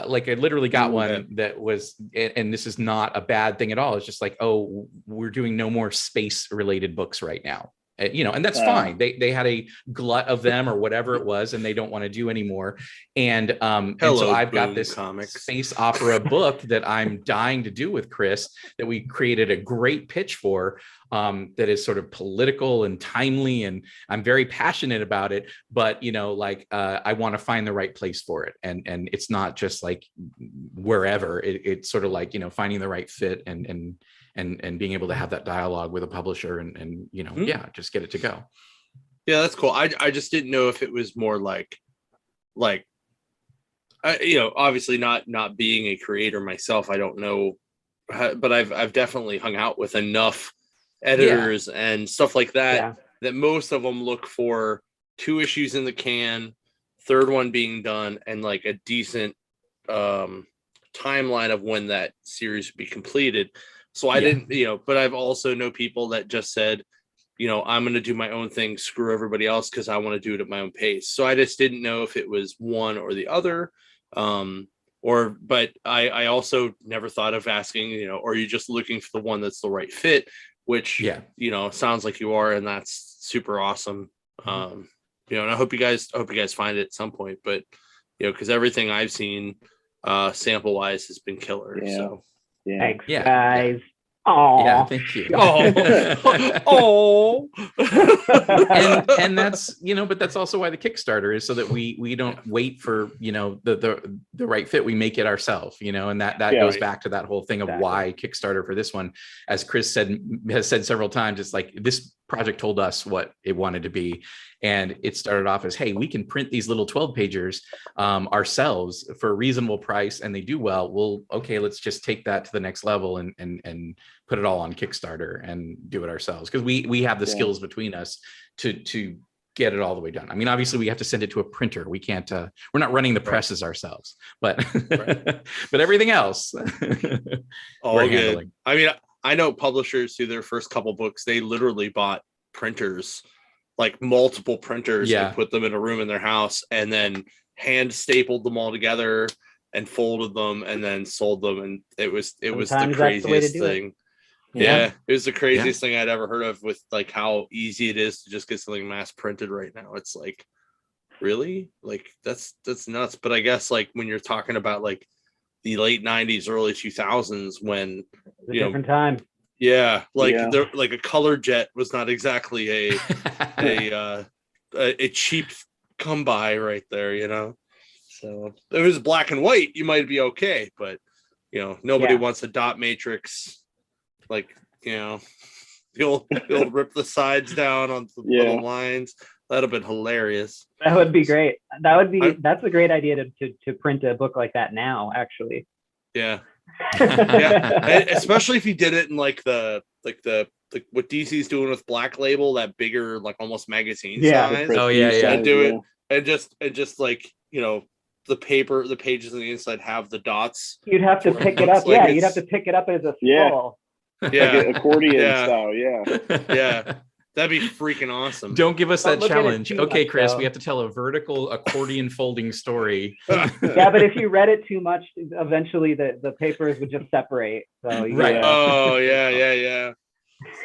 like I literally got one that was, and this is not a bad thing at all. It's just like, oh, we're doing no more space related books right now. You know, and that's fine. They had a glut of them or whatever it was, and they don't want to do anymore. And so I've got this space opera book that I'm dying to do with Chris, that we created a great pitch for, that is sort of political and timely, and I'm very passionate about it. But, you know, like I want to find the right place for it, and it's not just like wherever. It's sort of like, you know, finding the right fit and being able to have that dialogue with a publisher and you know, just get it to go. Yeah, that's cool. I just didn't know if it was more like, you know, obviously not being a creator myself, I don't know, but I've definitely hung out with enough editors and stuff like that, that most of them look for 2 issues in the can, 3rd one being done, and like a decent timeline of when that series would be completed. So I didn't, you know, but I've also know people that just said, you know, I'm going to do my own thing, screw everybody else, because I want to do it at my own pace. So I just didn't know if it was one or the other. But I also never thought of asking, you know, are you just looking for the one that's the right fit, which, you know, sounds like you are, and that's super awesome. You know, and I hope you guys find it at some point, but, you know, because everything I've seen sample wise has been killer. So. Thanks, guys. Oh, yeah, thank you. Oh, and that's, you know, but that's also why the Kickstarter is, so that we don't wait for, you know, the right fit. We make it ourselves, you know, and that goes back to that whole thing of why Kickstarter for this one, as Chris has said several times. It's like, this project told us what it wanted to be, and it started off as, hey, we can print these little 12 pagers ourselves for a reasonable price, and they do well. Okay, let's just take that to the next level and put it all on Kickstarter and do it ourselves, because we have the skills between us to get it all the way done. I mean, obviously we have to send it to a printer. We can't, we're not running the presses ourselves, but but everything else all good handling. I mean, I know publishers who their first couple books, they literally bought printers, like multiple printers, and put them in a room in their house, and then hand stapled them all together and folded them and then sold them. And it was the craziest thing. Yeah, it was the craziest thing I'd ever heard of, with like how easy it is to just get something mass printed right now. It's like, really? Like that's nuts. But I guess like when you're talking about like the late 90s, early 2000s, when a different time. Yeah, like like a color jet was not exactly a cheap come by right there, you know. So if it was black and white, you might be okay, but you know, nobody wants a dot matrix, like, you know, you'll rip the sides down on the little lines. That'd have been hilarious. That would be great. That's a great idea to print a book like that now, actually. Yeah. Yeah, especially if you did it in like the what DC's doing with Black Label, that bigger, like almost magazine size. Oh yeah, and do it and just like, you know, the pages on the inside have the dots. You'd have to pick it up. Like you'd have to pick it up as a scroll. Yeah, like accordion style. Yeah. That'd be freaking awesome. Don't give us that challenge. Okay, Chris, we have to tell a vertical accordion folding story. Yeah, but if you read it too much, eventually the papers would just separate. So right. Oh, yeah.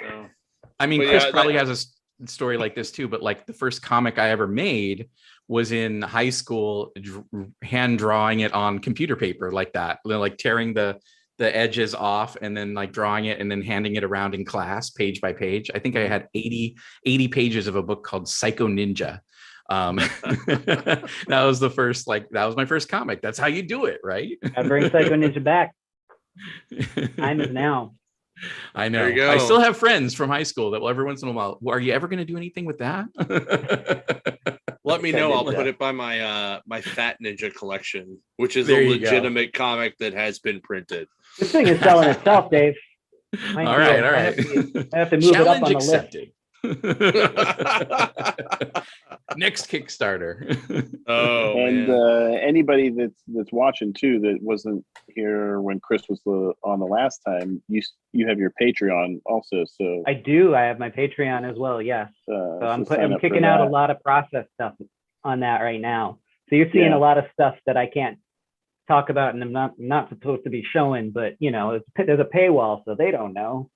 So, I mean, Chris probably has a story like this too, but like the first comic I ever made was in high school, hand drawing it on computer paper like that, like tearing the edges off and then like drawing it and then handing it around in class page by page. I think I had 80 pages of a book called Psycho Ninja. That was my first comic. That's how you do it, right? I bring Psycho Ninja back. Time is now. I know. I still have friends from high school that will every once in a while, are you ever going to do anything with that? Let me know. I'll put it by my Fat Ninja collection, which is a legitimate comic that has been printed. This thing is selling itself, Dave. All right. I have to move it up on accepted. the list. Next Kickstarter. Oh, and anybody that's watching too that wasn't here when Chris was on the last time, you have your Patreon also. So I do. I have my Patreon as well. Yes. So I'm kicking out a lot of process stuff on that right now. So you're seeing a lot of stuff that I can't talk about and I'm not supposed to be showing, but you know, there's a paywall, so they don't know.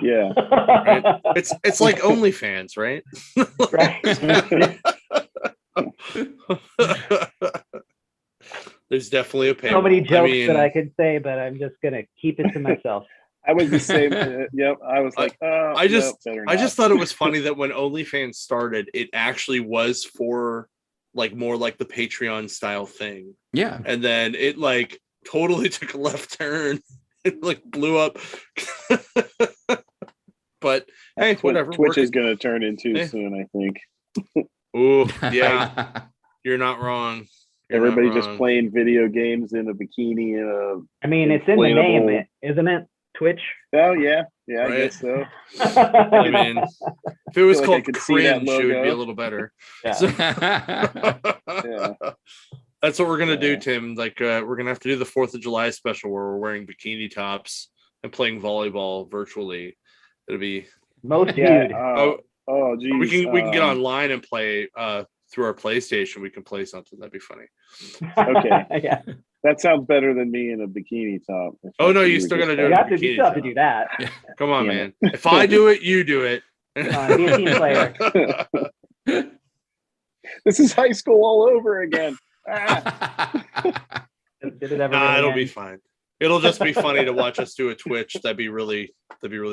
Yeah. Right? It's like OnlyFans, right? Right. There's definitely a paywall. So many jokes that I could say, but I'm just gonna keep it to myself. I was the same. Yep. I was like, I just thought it was funny that when OnlyFans started, it actually was for like more like the Patreon style thing. Yeah. And then it like totally took a left turn. It like blew up. But hey, whatever. Twitch is going to turn into soon, I think. Oh, yeah. You're not wrong. Everybody just playing video games in a bikini I mean, it's in the name, isn't it? Twitch. Oh yeah, I guess so. I mean, if it was called Cringe, it would be a little better. Yeah. So, that's what we're gonna do, Tim. Like, we're gonna have to do the 4th of July special where we're wearing bikini tops and playing volleyball virtually. It'll be most viewed. Geez. We can get online and play through our PlayStation. We can play something. That'd be funny. Okay. Yeah. That sounds better than me in a bikini top. Oh no, you still gotta do it. You still have to do that. Yeah. Come on, man. If I do it, you do it. Be a team player. This is high school all over again. Did it ever it'll be fine. It'll just be funny to watch us do a Twitch. That'd be really.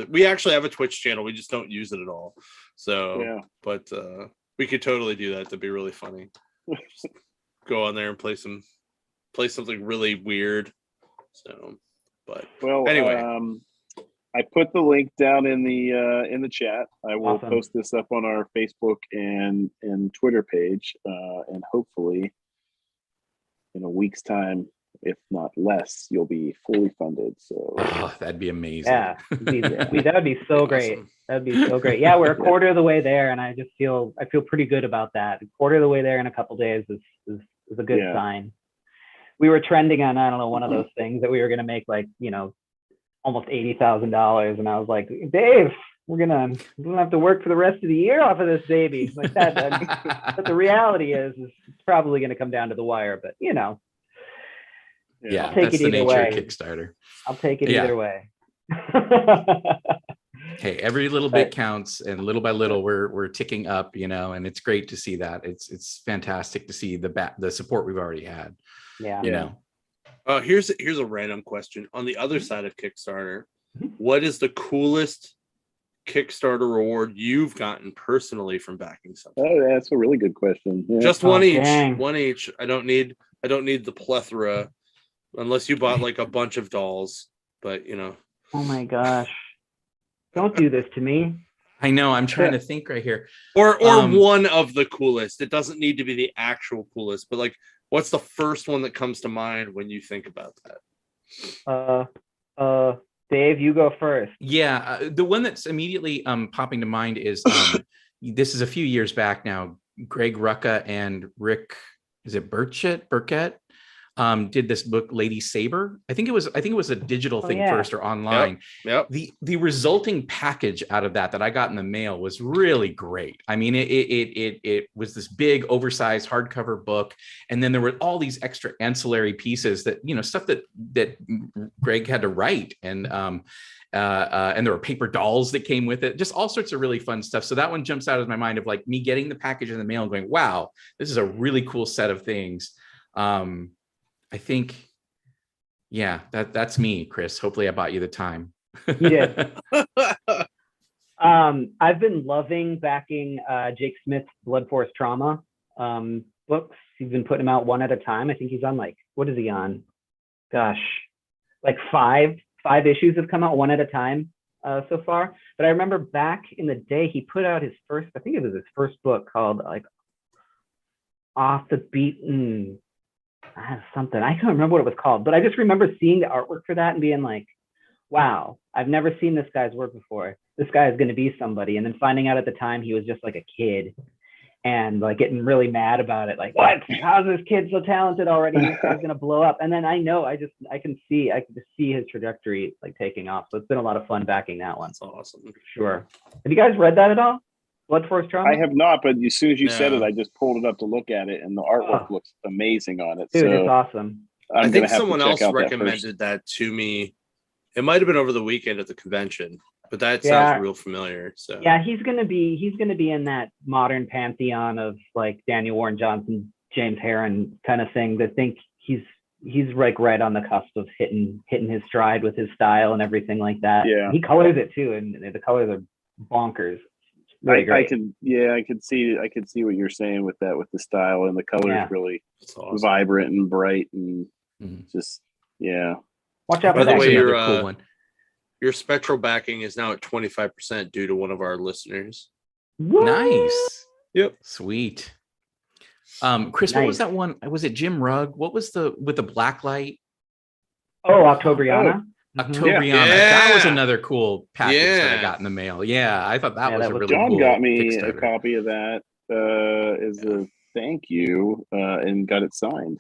We actually have a Twitch channel. We just don't use it at all. So, but we could totally do that. That'd be really funny. Just go on there and play something really weird. So, but anyway, I put the link down in the chat. I will post this up on our Facebook and Twitter page, and hopefully in a week's time, if not less, you'll be fully funded. So that'd be amazing. Yeah, that would be so great. That'd be so great. Yeah, we're a quarter of the way there, and I feel pretty good about that. A quarter of the way there in a couple of days is a good sign. We were trending on, I don't know, one of those things that we were going to make, like, you know, almost $80,000. And I was like, Dave, we're gonna have to work for the rest of the year off of this baby. Like that. But the reality is it's probably gonna come down to the wire. But yeah, I'll take that's it the either nature way. of Kickstarter. I'll take it either way. Hey, every little bit counts, and little by little we're ticking up, and it's great to see that. It's fantastic to see the support we've already had. Yeah. Here's a random question. On the other side of Kickstarter, what is the coolest Kickstarter reward you've gotten personally from backing something? Oh, that's a really good question. Yeah. Just one each. Dang. One each. I don't need the plethora, unless you bought like a bunch of dolls. But Oh my gosh! Don't do this to me. I know. I'm trying to think right here. Or one of the coolest. It doesn't need to be the actual coolest, but like, what's the first one that comes to mind when you think about that? Dave, you go first. Yeah, the one that's immediately popping to mind is this is a few years back now. Greg Rucka and Rick, is it Burkett? Did this book Lady Saber. I think it was a digital thing first or online. Yep. The resulting package out of that I got in the mail was really great. I mean, it was this big oversized hardcover book, and then there were all these extra ancillary pieces that stuff that Greg had to write, and there were paper dolls that came with it, just all sorts of really fun stuff. So that one jumps out of my mind of like me getting the package in the mail and going, wow, this is a really cool set of things. I think, that's me, Chris. Hopefully I bought you the time. You did. I've been loving backing Jake Smith's Blood Force Trauma books. He's been putting them out one at a time. I think he's on what is he on? Gosh, like five issues have come out one at a time so far. But I remember back in the day, he put out his first, I think it was his first book called like Off the Beaten something. I can't remember what it was called, but I just remember seeing the artwork for that and being like, wow, I've never seen this guy's work before. This guy is going to be somebody. And then finding out at the time he was just like a kid and like getting really mad about it. Like, what? How's this kid so talented already? This guy's going to blow up. And then I can just see his trajectory like taking off. So it's been a lot of fun backing that one. That's awesome. Sure. Have you guys read that at all? Blood Force Trauma? I have not, but as soon as you said it, I just pulled it up to look at it, and the artwork looks amazing on it. Dude, it's awesome. I think someone else recommended that to me. It might have been over the weekend at the convention, but that sounds real familiar. So he's gonna be in that modern pantheon of like Daniel Warren Johnson, James Herron kind of thing. I think he's like right on the cusp of hitting his stride with his style and everything like that. Yeah, he colors it too, and the colors are bonkers. I can see what you're saying with that, with the style and the colors really awesome. Vibrant and bright and just Watch out for that. By the way, cool one. Your spectral backing is now at 25% due to one of our listeners. Nice. Yep. Sweet. Chris, what was that one? Was it Jim Rugg? What was with the black light? Oh, Octobriana. Octobriana. That was another cool package that I got in the mail. Yeah, I thought that was a really John cool. John got me a copy of that as a thank you and got it signed.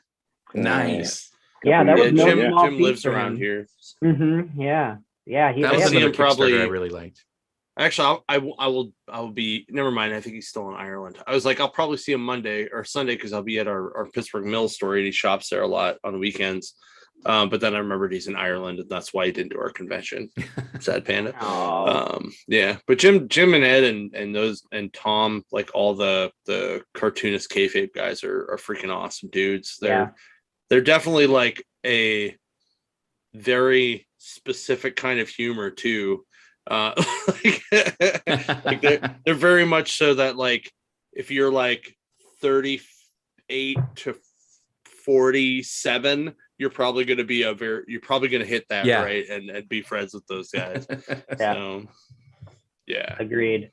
Nice. That was Jim lives around here. Mm-hmm. Yeah. That was another probably I really liked. Actually, I will be. Never mind. I think he's still in Ireland. I was like, I'll probably see him Monday or Sunday because I'll be at our Pittsburgh Mill store and he shops there a lot on the weekends. But then I remembered he's in Ireland, and that's why he didn't do our convention. Sad panda. But Jim and Ed and Tom, like all the cartoonist kayfabe guys are freaking awesome dudes. They're definitely like a very specific kind of humor too. Like they're very much so that like if you're like 38 to 47, you're probably going to hit that right and be friends with those guys. So, agreed.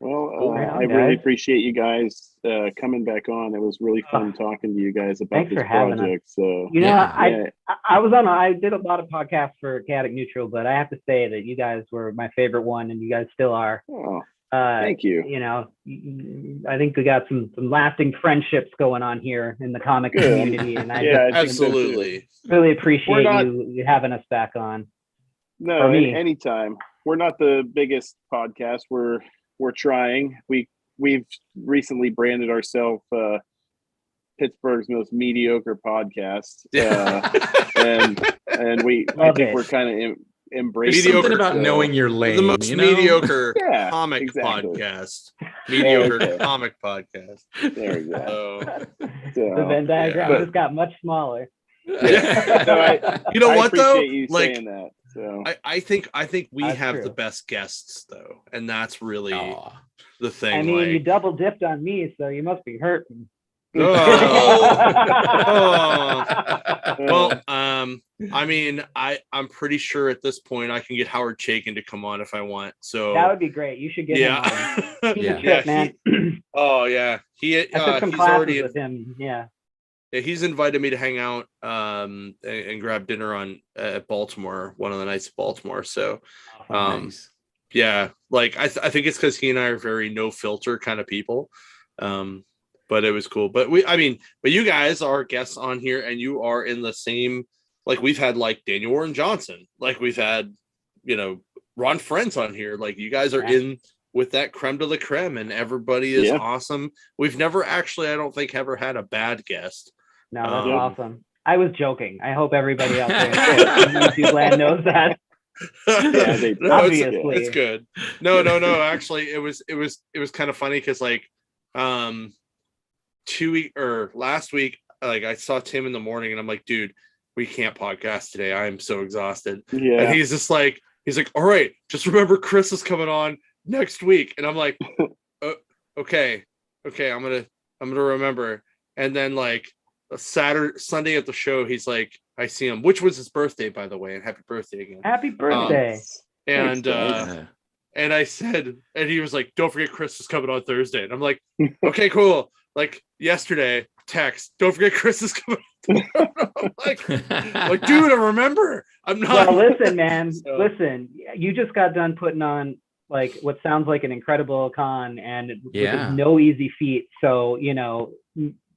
Well, I really appreciate you guys coming back on. It was really fun talking to you guys about this project. So I did a lot of podcasts for Chaotic Neutral, but I have to say that you guys were my favorite one, and you guys still are. Oh, Thank you. You know, I think we got some lasting friendships going on here in the comic community, and I absolutely really appreciate you having us back on. No, anytime. We're not the biggest podcast. We're trying. We've recently branded ourselves Pittsburgh's most mediocre podcast, and I think we're kind of embracing something about knowing your lane. The most mediocre comic podcast. Mediocre comic podcast. There we go. The Venn diagram just got much smaller. Yeah. So you know what though? You saying that. So I think we have the best guests though, and that's really the thing. I mean, you double dipped on me, so you must be hurting. Well, I mean, I'm pretty sure at this point I can get Howard Chaykin to come on if I want. So that would be great. You should get him on. He's a trip, man. He I took some classes with him. Yeah, he's invited me to hang out and grab dinner at Baltimore, one of the nights of Baltimore. So nice. Yeah, like I think it's because he and I are very no filter kind of people. But it was cool. But you guys are guests on here, and you are in the same, like we've had like Daniel Warren Johnson, like we've had, Ron Friends on here. Like you guys are in with that creme de la creme, and everybody is awesome. We've never actually, I don't think, ever had a bad guest. No, that's awesome. I was joking. I hope everybody out there in YouTube land knows that. Obviously, it's good. No. Actually, it was kind of funny because like, last week, like I saw Tim in the morning and I'm like, dude, we can't podcast today. I am so exhausted. Yeah. And he's like, all right, just remember Chris is coming on next week. And I'm like, okay, I'm gonna remember. And then like Sunday at the show, he's like, I see him, which was his birthday, by the way, and happy birthday again. Happy birthday. And I said, and he was like, don't forget Chris is coming on Thursday. And I'm like, okay, cool. Like yesterday, text, don't forget Chris is coming. I'm like, dude, I remember. I'm not. Well, listen, man. Listen, you just got done putting on like what sounds like an incredible con, and with no easy feat. So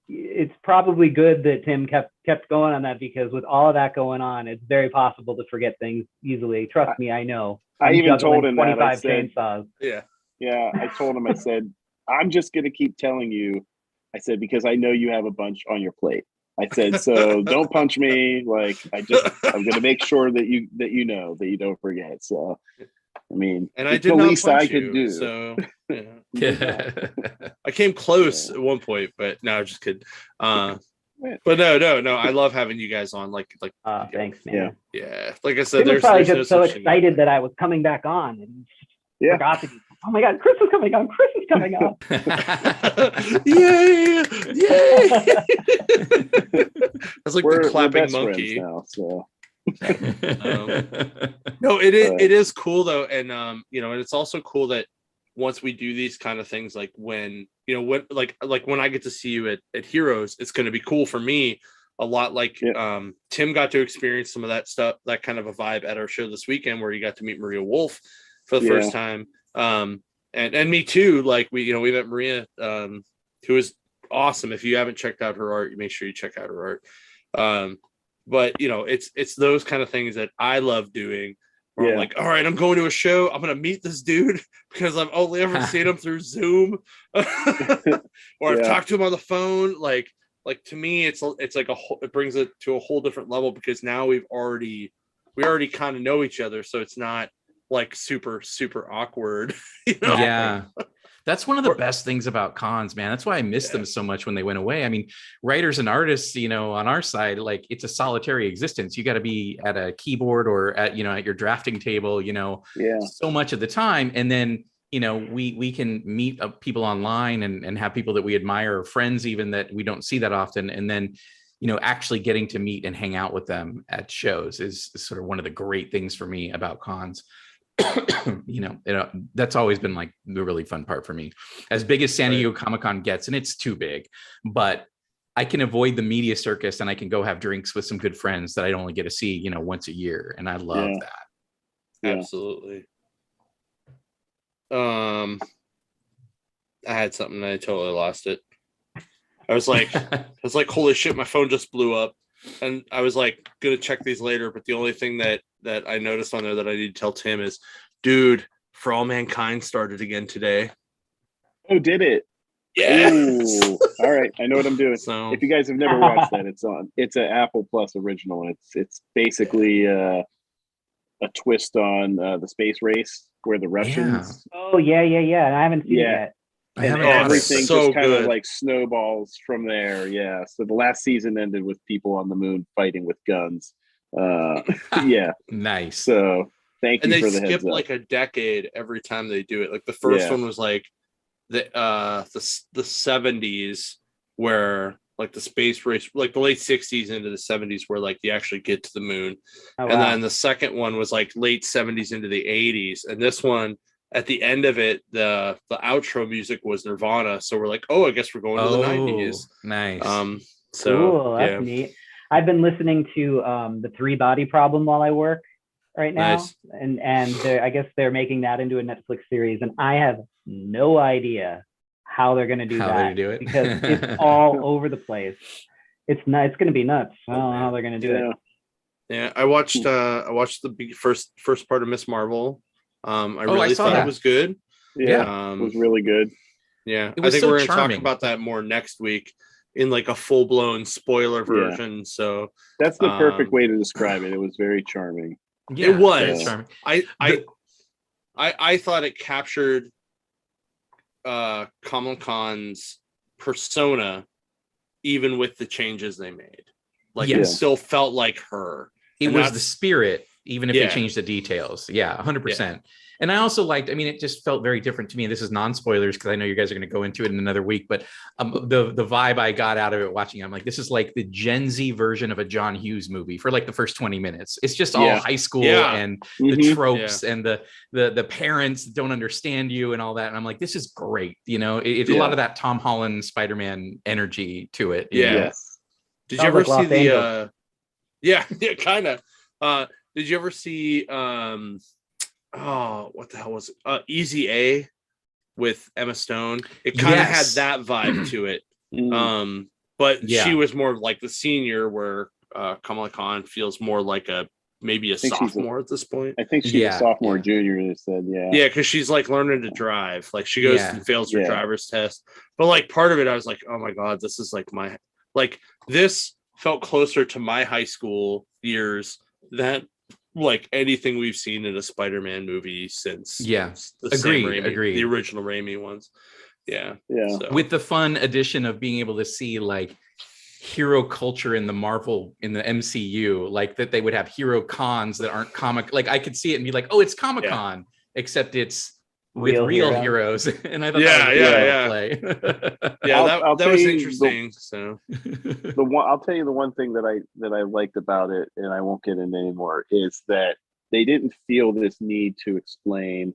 it's probably good that Tim kept going on that, because with all of that going on, it's very possible to forget things easily. Trust me, I know. I even told him 25 that. I said, chainsaws. Yeah. I told him. I said, I'm just gonna keep telling you. I said, because I know you have a bunch on your plate. I said, so don't punch me. Like I'm going to make sure that you know that you don't forget. So, I mean, and I did the not least punch I could do. So, I came close at one point, but no, just kidding. But no. I love having you guys on. Like. Thanks, man. Yeah. Like I said, there's probably just so excited that I was coming back on, and forgot to. Oh my God, Chris is coming on. Yay! That's like the clapping monkey. Now, so. No, it is cool though, and and it's also cool that once we do these kind of things, like when when I get to see you at Heroes, it's going to be cool for me a lot. Like Tim got to experience some of that stuff, that kind of a vibe at our show this weekend, where you got to meet Maria Wolf for the first time. And me too. Like we met Maria, who is awesome. If you haven't checked out her art, you make sure you check out her art. But it's those kind of things that I love doing. Where I'm like, all right, I'm going to a show. I'm gonna meet this dude because I've only ever seen him through Zoom, or I've talked to him on the phone. Like to me, it's like it brings it to a whole different level, because now we already kind of know each other, so it's not like super awkward. That's one of the best things about cons, man. That's why I miss them so much when they went away. I mean, writers and artists, on our side, like it's a solitary existence. You got to be at a keyboard or at your drafting table, so much of the time. And then, we can meet people online and have people that we admire, or friends even that we don't see that often. And then, actually getting to meet and hang out with them at shows is sort of one of the great things for me about cons. That's always been like the really fun part for me. As big as San Diego Comic-Con gets, and it's too big, but I can avoid the media circus and I can go have drinks with some good friends that I only get to see, once a year. And I love that. Absolutely. I had something and I totally lost it. I was like, holy shit, my phone just blew up. And I was like, gonna check these later, but the only thing that I noticed on there that I need to tell Tim is, dude, For All Mankind started again today. Oh, did it? Yes. Ooh. All right, I know what I'm doing. So if you guys have never watched that, it's on. It's an Apple Plus original. It's basically a twist on the space race where the Russians. Oh yeah. I haven't seen it yet. And everything just kind of like snowballs from there. Yeah. So the last season ended with people on the moon fighting with guns. Yeah. Nice. So thank you for the heads up. And they skip like a decade every time they do it. Like the first one was like the 70s, where like the space race, like the late 60s into the 70s, where like they actually get to the moon. And then the second one was like late 70s into the 80s. And this one, at the end of it, the outro music was Nirvana. So we're like, oh, I guess we're going to the 90s. Nice. So cool. That's neat. I've been listening to the 3 Body Problem while I work right now. Nice. And I guess they're making that into a Netflix series. And I have no idea how they're going to do that. Do it? Because it's all over the place. It's going to be nuts. I don't know how they're going to do it. Yeah, I watched the first part of Miss Marvel. I really thought it was good. Yeah, it was really good. Yeah, I think we're going to talk about that more next week in like a full-blown spoiler version. Yeah. So that's the perfect way to describe it. It was very charming. Yeah, it was. Charming. I thought it captured Kamala Khan's persona, even with the changes they made. Like it still felt like her. It was the spirit, even if they changed the details. Yeah, 100%. Yeah. And I also liked, I mean, it just felt very different to me. This is non-spoilers because I know you guys are going to go into it in another week, but the vibe I got out of it watching it, I'm like, this is like the Gen Z version of a John Hughes movie for like the first 20 minutes. It's just all high school and the tropes and the parents don't understand you and all that. And I'm like, this is great. You know, it's a lot of that Tom Holland Spider-Man energy to it. Yes. Did you ever see the kind of did you ever see what the hell was it? Easy A with Emma Stone? It kind of had that vibe to it. But she was more like the senior, where Kamala Khan feels more like maybe a sophomore at this point. I think she's a sophomore, junior. They said, because she's like learning to drive. Like she goes and fails her driver's test. But like part of it, I was like, oh my god, this is like this felt closer to my high school years than like anything we've seen in a Spider-Man movie since agreed the original Raimi ones. So. With the fun addition of being able to see like hero culture in the MCU, like that they would have hero cons that aren't comic. Like I could see it and be like, oh, it's Comic-Con, except it's with real heroes. And I thought that was play. that was interesting. I'll tell you the one thing that I liked about it, and I won't get into anymore, is that they didn't feel this need to explain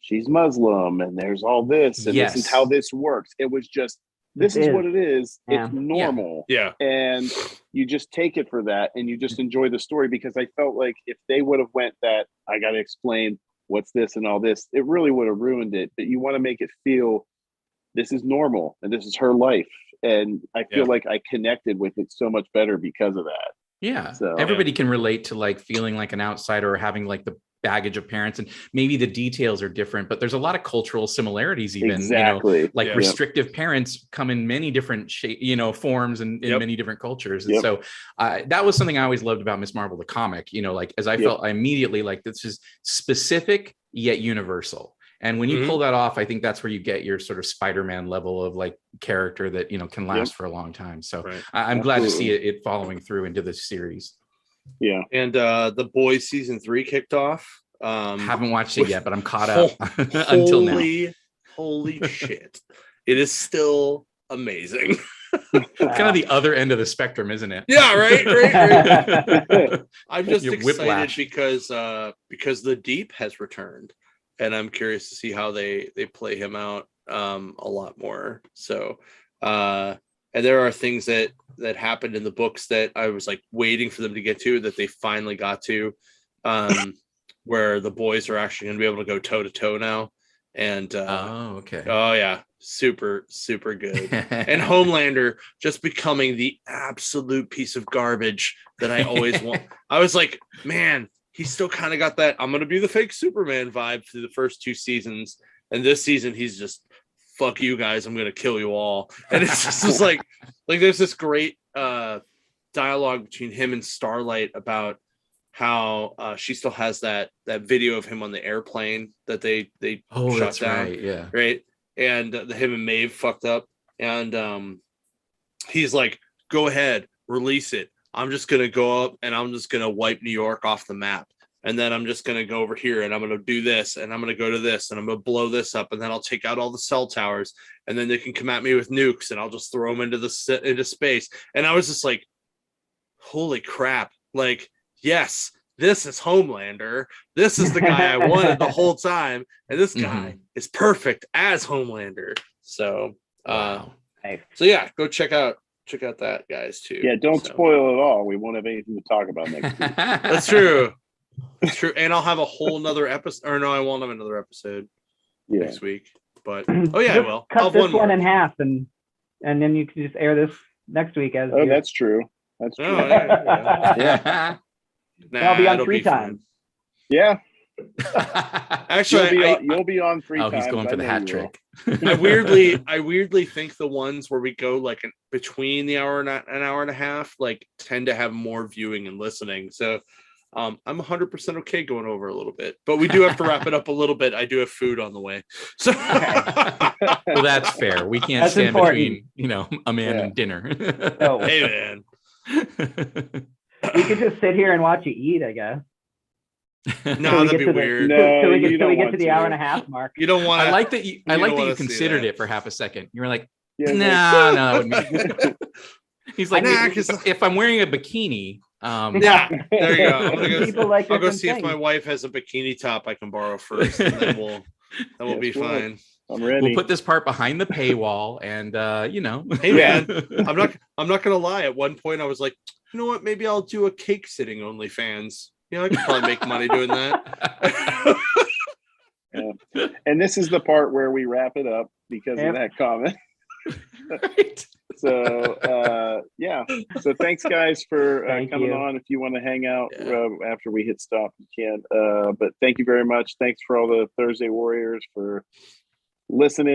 she's Muslim and there's all this and this is how this works. It was just this is what it is. It's normal. And you just take it for that and you just enjoy the story, because I felt like if they would have went that I got to explain what's this and all this, it really would have ruined it. But you want to make it feel this is normal and this is her life. And I feel like I connected with it so much better because of that. Yeah. So everybody can relate to like feeling like an outsider or having like the baggage of parents, and maybe the details are different, but there's a lot of cultural similarities even, like restrictive parents come in many different forms and in many different cultures. And so that was something I always loved about Miss Marvel, the comic, like as I felt I immediately like this is specific yet universal. And when you pull that off, I think that's where you get your sort of Spider-Man level of like character that, can last for a long time. So I'm glad to see it following through into this series. Yeah. And The Boys season 3 kicked off. Haven't watched it yet, but I'm caught up until now. Holy shit. It is still amazing. Kind of the other end of the spectrum, isn't it? Yeah, right. I'm just excited because the Deep has returned, and I'm curious to see how they play him out a lot more. So and there are things that happened in the books that I was like waiting for them to get to, that they finally got to, where the boys are actually going to be able to go toe to toe now. And okay. Oh yeah, super good. And Homelander just becoming the absolute piece of garbage that I always want. I was like, man, he's still kind of got that I'm gonna be the fake Superman vibe through the first 2 seasons, and this season he's just fuck you guys, I'm gonna kill you all. And it's just like there's this great dialogue between him and Starlight about how she still has that video of him on the airplane that they shot down. Right, yeah. Right. And him and Maeve fucked up. And he's like, go ahead, release it. I'm just going to go up and I'm just going to wipe New York off the map. And then I'm just going to go over here and I'm going to do this and I'm going to go to this and I'm going to blow this up. And then I'll take out all the cell towers and then they can come at me with nukes and I'll just throw them into space. And I was just like, holy crap. Like, yes, this is Homelander. This is the guy I wanted the whole time. And this guy is perfect as Homelander. So, wow. So yeah, go check out that, guys, too. Yeah, don't spoil it all. We won't have anything to talk about next week. That's true. That's true. And I'll have a whole nother episode. Or no, I won't have another episode next week. But oh yeah, I will. Cut I'll this have one more. in half and then you can just air this next week as that's true. That's true. Oh, yeah. Nah, I'll be on 3 times. Yeah. Actually, you'll be on 3 times. Oh, he's going for the hat trick. I weirdly think the ones where we go like between the hour and an hour and a half like tend to have more viewing and listening. So I'm 100% okay going over a little bit, but we do have to wrap it up a little bit. I do have food on the way. So well, that's fair. We can't stand between, a man and dinner. Oh. Hey man. We could just sit here and watch you eat, I guess. No, that'd be weird. Till we get to the hour and a half mark. You don't want. I like that you considered it for half a second. You were like, no, that wouldn't be. He's like, if I'm wearing a bikini. Yeah, there you go. I'll go see if my wife has a bikini top I can borrow first, and then we'll be fine. I'm ready. We'll put this part behind the paywall, and Hey man, I'm not gonna lie. At one point, I was like, you know what? Maybe I'll do a cake sitting OnlyFans. I could probably make money doing that. Yeah. And this is the part where we wrap it up because of that comment. Right. So so thanks guys for coming on. If you want to hang out after we hit stop, you can, but thank you very much. Thanks for all the Thursday Warriors for listening.